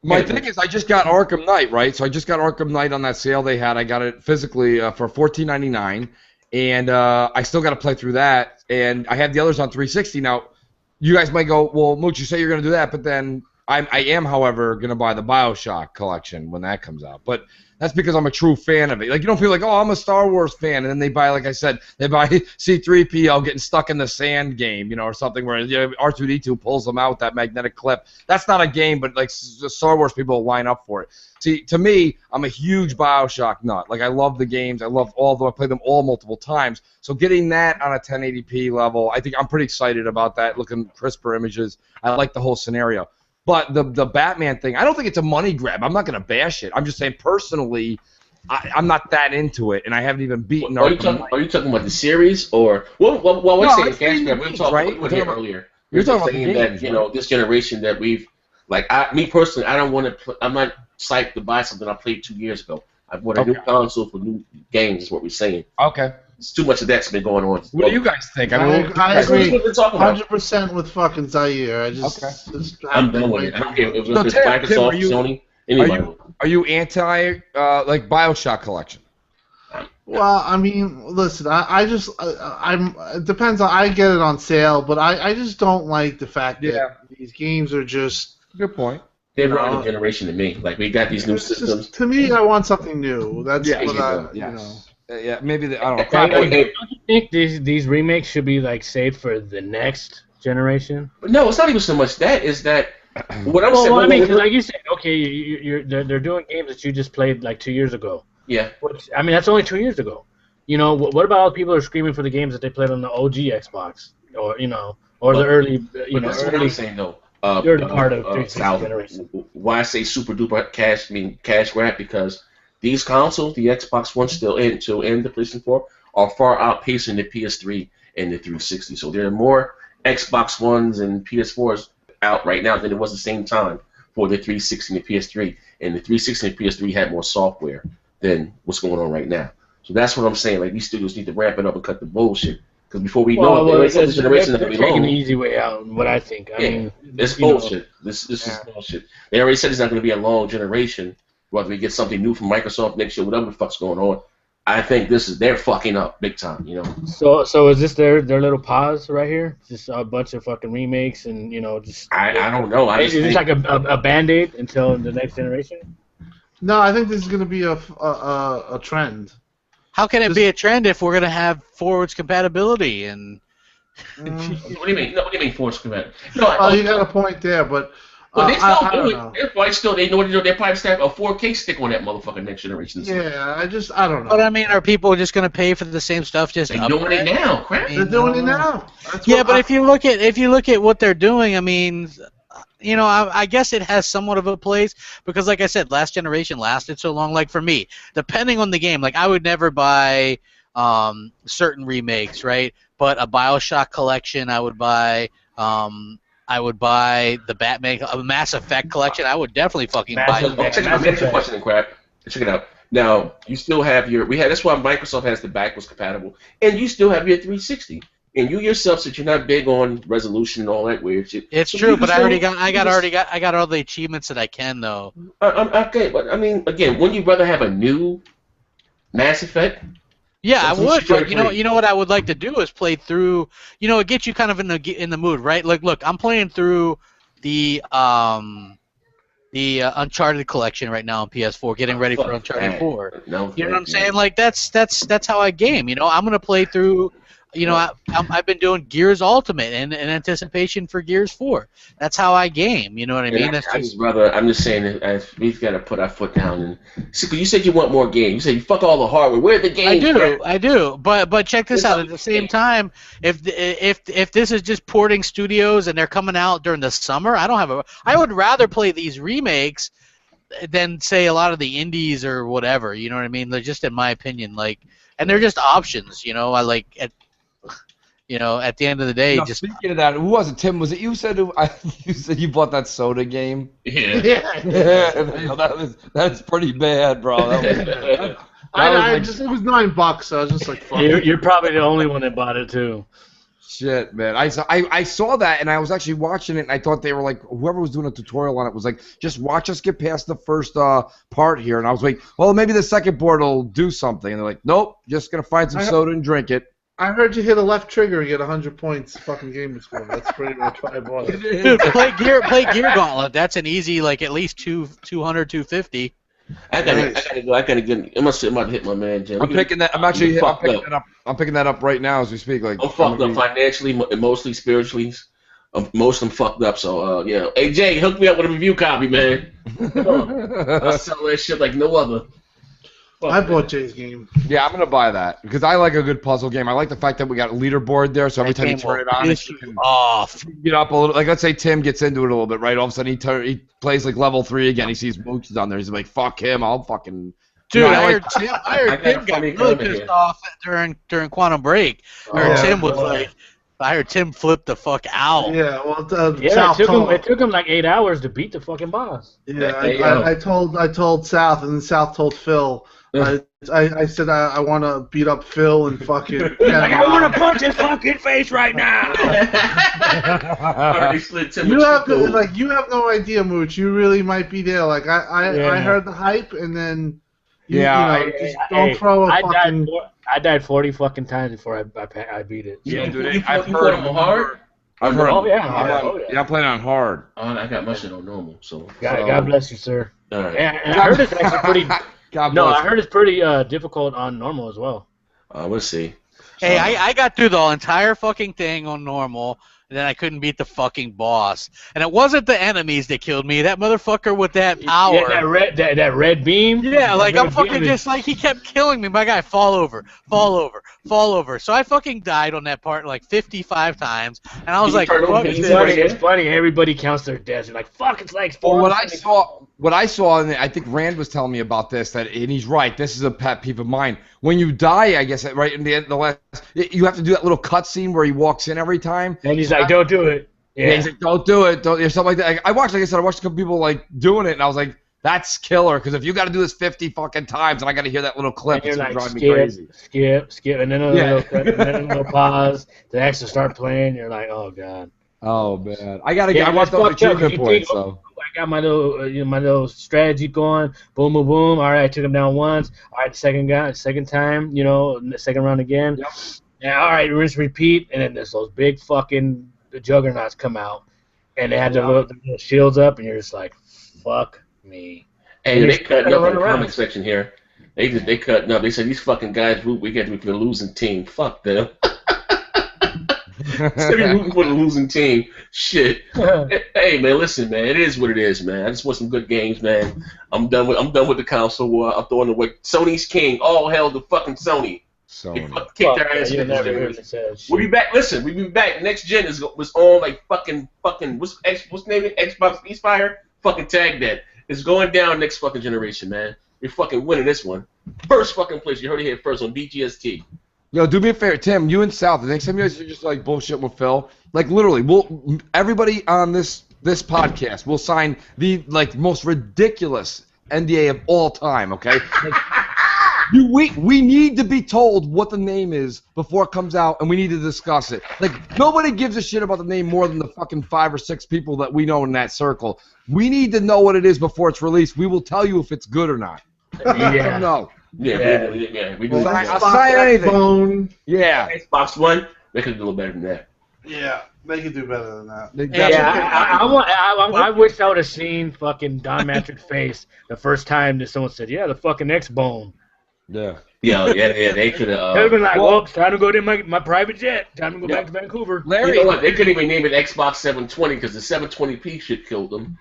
my thing is I just got Arkham Knight, right? So I just got Arkham Knight on that sale they had. I got it physically for $14.99, and I still got to play through that. And I have the others on 360 now. You guys might go, well, Mooch, you say you're going to do that, but then I am, however, going to buy the BioShock collection when that comes out. But that's because I'm a true fan of it. Like, you don't feel like, oh, I'm a Star Wars fan, and then they buy, like I said, they buy C-3PO getting stuck in the sand game, or something where R2-D2 pulls them out with that magnetic clip. That's not a game, but like Star Wars people will line up for it. See, to me, I'm a huge BioShock nut. Like, I love the games. I love all of them. I play them all multiple times. So getting that on a 1080p level, I think I'm pretty excited about that, looking crisper images. I like the whole scenario. But the Batman thing, I don't think it's a money grab. I'm not going to bash it. I'm just saying personally, I'm not that into it, and I haven't even beaten Arkham Knight. Are you talking about the series or what? We're saying cash grab. We were here earlier. You're talking about saying the games, that this generation that we've me personally, I don't want to. I'm not psyched to buy something I played 2 years ago. I bought a new console for new games. Is what we're saying. Okay. It's too much of that's been going on. What do you guys think? I agree 100% with fucking Zaire. I'm done with it. I don't care if it's Microsoft, Sony, anybody. Are you anti BioShock collection? Well, I mean, listen, I'm. It depends on. I get it on sale, but I just don't like the fact that these games are just. Good point. They're running a generation to me. Like, we got these new systems. To me, I want something new. That's what yeah, maybe I don't know. Don't you think these remakes should be saved for the next generation? But no, it's not even so much that. Is that what I'm saying? Well, I mean, because like you said, okay, they're doing games that you just played 2 years ago. Yeah. Which, I mean, that's only 2 years ago. What about all the people who are screaming for the games that they played on the OG Xbox, or the early, that's what I'm saying though. You're the part of 360 generation. Why I say super duper cash grab? Because these consoles, the Xbox One and the PlayStation 4, are far outpacing the PS3 and the 360. So there are more Xbox Ones and PS4s out right now than it was the same time for the 360 and the PS3. And the 360 and the PS3 had more software than what's going on right now. So that's what I'm saying. Like, these studios need to ramp it up and cut the bullshit. Because before we know it, this generation is going to be taking long. the easy way out. What I think. I mean, it's bullshit. This is bullshit. They already said it's not going to be a long generation. Whether we get something new from Microsoft next year, whatever the fuck's going on, I think they're fucking up big time. You know. So is this their little pause right here? Just a bunch of fucking remakes and just. I don't know. Is this like a band-aid until the next generation? No, I think this is going to be a trend. How can it be a trend if we're going to have forwards compatibility and? What do you mean? No, what do you mean force compatibility? No, you got a point there, but. Well, they still I do don't it. know. They're probably still. They know what to do. They probably still have a 4K stick on that motherfucker next generation. Yeah, I don't know. But I mean, are people just going to pay for the same stuff? Just They're doing it now, crap. They're doing it now. Yeah, but if you look at what they're doing, I mean, I guess it has somewhat of a place because, like I said, last generation lasted so long. Like for me, depending on the game, like I would never buy certain remakes, right? But a BioShock collection, I would buy. I would buy the Batman, Mass Effect collection. I would definitely fucking buy. Check it out. Let me ask you a question, crap. Check it out. Now you still have that's why Microsoft has the backwards compatible, and you still have your 360. And you yourself said you're not big on resolution and all that weird shit. It's so true, but I got all the achievements that I can though. Okay, but I mean, again, wouldn't you rather have a new Mass Effect? Yeah, I would, but you know what I would like to do is play through. It gets you kind of in the mood, right? Like, look, I'm playing through the Uncharted collection right now on PS4, getting ready for Uncharted 4. No, you know what I'm saying? Like, that's how I game. I'm gonna play through. I've been doing Gears Ultimate in anticipation for Gears 4. That's how I game. You know what I mean? I'm just saying that we've got to put our foot down and see. Because you said you want more games. You said you fuck all the hardware. Where are the games? I do. But check this out. At the same time, if this is just porting studios and they're coming out during the summer, I would rather play these remakes than say a lot of the indies or whatever. You know what I mean? They're just in my opinion, and they're just options. At the end of the day, just speaking of that, who was it? Tim, was it you said? You said you bought that soda game. Yeah. That's pretty bad, bro. It was $9, so I was just like, fuck. You're probably the only one that bought it too. Shit, man. I saw that, and I was actually watching it, and I thought they were like, whoever was doing a tutorial on it was like, just watch us get past the first part here. And I was like, well, maybe the second part will do something. And they're like, nope, just gonna find some soda and drink it. I heard you hit a left trigger and get 100 points. Fucking game score. That's pretty much what I bought it. Dude, play Gear Gauntlet. That's an easy, at least 200, 250. I gotta get. I must hit my man, Jim. I'm picking that. I'm picking that up. I'm picking that up right now as we speak. I'm fucked up financially, emotionally, spiritually. Most of them fucked up. So yeah. Hey Jay, hook me up with a review copy, man. I'll sell that shit like no other. I bought Jay's game. Yeah, I'm gonna buy that because I like a good puzzle game. I like the fact that we got a leaderboard there, so every time you turn it on, it can get up a little. Like, let's say Tim gets into it a little bit, right? All of a sudden, he plays like level 3 again. He sees Mooch on there. He's like, "Fuck him! I'll fucking." Dude, I heard Tim got really pissed off during Quantum Break. I heard Tim flip the fuck out. Yeah, well, it took him like 8 hours to beat the fucking boss. Yeah, I told South, and then South told Phil. I said I want to beat up Phil and fucking. I want to punch his fucking face right now. You have no idea, Mooch. You really might be there. Like I heard the hype, and then don't throw a fucking. I died 40 fucking times before I beat it. Yeah, dude. You put him on hard? Oh yeah. I'm playing on hard. I got my shit on normal. So. God bless you, sir. All right. And I heard it's actually pretty. I heard it's pretty difficult on normal as well. We'll see. Hey, I got through the entire fucking thing on normal, and then I couldn't beat the fucking boss. And it wasn't the enemies that killed me. That motherfucker with that power. Yeah, that red beam. Yeah, I'm fucking just he kept killing me. My guy, fall over. So I fucking died on that part 55 times, and I was like, it's funny. Everybody counts their deaths. They're like, fuck, it's like 4. Well, what I saw, and I think Rand was telling me about this, and he's right. This is a pet peeve of mine. When you die, I guess right in the last, you have to do that little cutscene where he walks in every time. And he's like, don't do it. Yeah, he's like, don't do it, don't, or something like that. Like, I watched a couple people like doing it, and I was like, that's killer. Because if you got to do this 50 fucking times, and I got to hear that little clip, it's gonna drive me crazy. Skip, and then a little cut, and then a little pause to actually start playing. You're like, oh god. Oh man, I want those achievement points. So I got my little, my little strategy going. Boom, boom, boom. All right, I took him down once. All right, second time, the second round again. Yep. Yeah, all right, rinse, repeat, and then there's those big fucking juggernauts come out, and they had the little shields up, and you're just like, fuck me. Hey, they cut up in the comment section here. They cut up. They said these fucking guys we got to be for the losing team. Fuck them. Instead of rooting for the losing team, shit. Hey man, listen man, it is what it is, man. I just want some good games, man. I'm done with the console war. I'm throwing away Sony's king. All hell to fucking Sony. They fucking kicked their ass. We'll be back. Listen, we'll be back. Next gen was on like fucking what's the name of it? Xbox Ceasefire? Fucking tag that. It's going down next fucking generation, man. We're fucking winning this one. First fucking place. You heard it here first on BGST. Yo, do me a favor, Tim. You and Sal. The next time you guys are just like bullshit with Phil, like literally, everybody on this podcast will sign the like most ridiculous NDA of all time. Okay. We need to be told what the name is before it comes out, and we need to discuss it. Like, nobody gives a shit about the name more than the fucking 5 or 6 people that we know in that circle. We need to know what it is before it's released. We will tell you if it's good or not. Yeah. No. Yeah. We do. I'll sign anything. Phone. Yeah. Xbox One, they could do a little better than that. Yeah, they could do better than that. I wish I would have seen fucking Don Matrix's face the first time that someone said, "Yeah, the fucking X-Bone." Yeah. Yeah, they could have. They'd have been like, well, it's time to go to my private jet. Time to go back to Vancouver. Larry, you know what? They couldn't even name it Xbox 720 because the 720p shit killed them.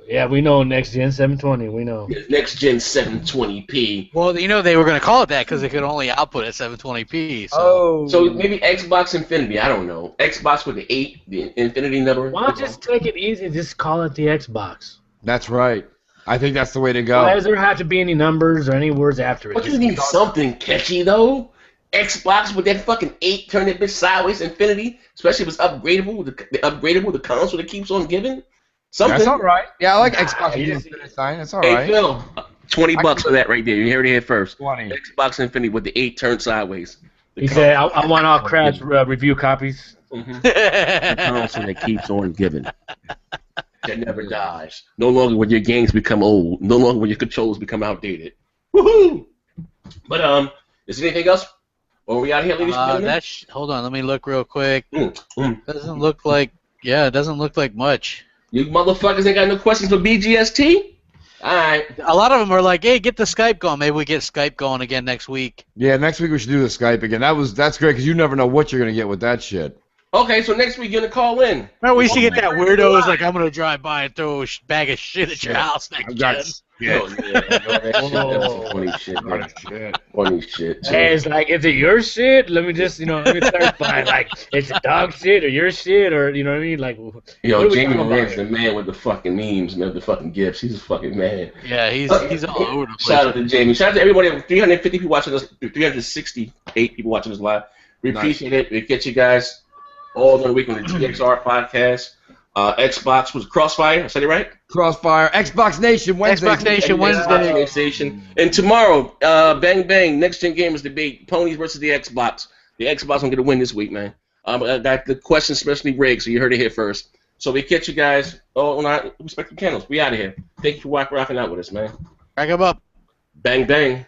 Yeah, we know next gen 720. We know. Next gen 720p. Well, they were going to call it that because it could only output at 720p. So maybe Xbox Infinity. I don't know. Xbox with the 8, the Infinity number. Why not just take it easy and just call it the Xbox? That's right. I think that's the way to go. Why does there have to be any numbers or any words after it? But you need something catchy, though. Xbox with that fucking 8, turn that bitch sideways, Infinity, especially if it's upgradable, the console that keeps on giving. Something. That's all right. Yeah, I like Xbox Infinity sign. That's all right. Hey, Phil, $20 for that right there. You heard it here first. 20. Xbox Infinity with the 8 turned sideways. He said, I want all Crash review copies. The console that keeps on giving. That never dies. No longer when your games become old. No longer when your controllers become outdated. Woohoo! But is there anything else? Or are we out here, ladies and gentlemen? Hold on, let me look real quick. Doesn't look like it doesn't look like much. You motherfuckers ain't got no questions for BGST? Alright. A lot of them are like, hey, get the Skype going. Maybe we get Skype going again next week. Yeah, next week we should do the Skype again. That's great because you never know what you're gonna get with that shit. Okay, so next week you're gonna call in. Remember, we used to get that weirdo who's like, I'm gonna drive by and throw a bag of shit at your house next gen. Funny shit. Funny shit. Hey, it's like, is it your shit? Let me just, let me clarify. Like, it's a dog shit or your shit or, you know what I mean? Like, Jamie Moran's the man with the fucking memes, man, the fucking gifs. He's a fucking man. Yeah, he's all over the place. Shout out to Jamie. Shout out to everybody. 350 people watching us. 368 people watching us live. We appreciate it. We get you guys all during the week on the GXR podcast. Xbox was Crossfire. I said it right? Crossfire. Xbox Nation Wednesday. Xbox Nation Wednesday. And tomorrow, Bang Bang, Next Gen Gamers debate, Ponies versus the Xbox. The Xbox gonna get a win this week, man. I got the question specially rigged, so you heard it here first. So we catch you guys on our respective channels. We out of here. Thank you for rocking out with us, man. Crack 'em up. Bang Bang.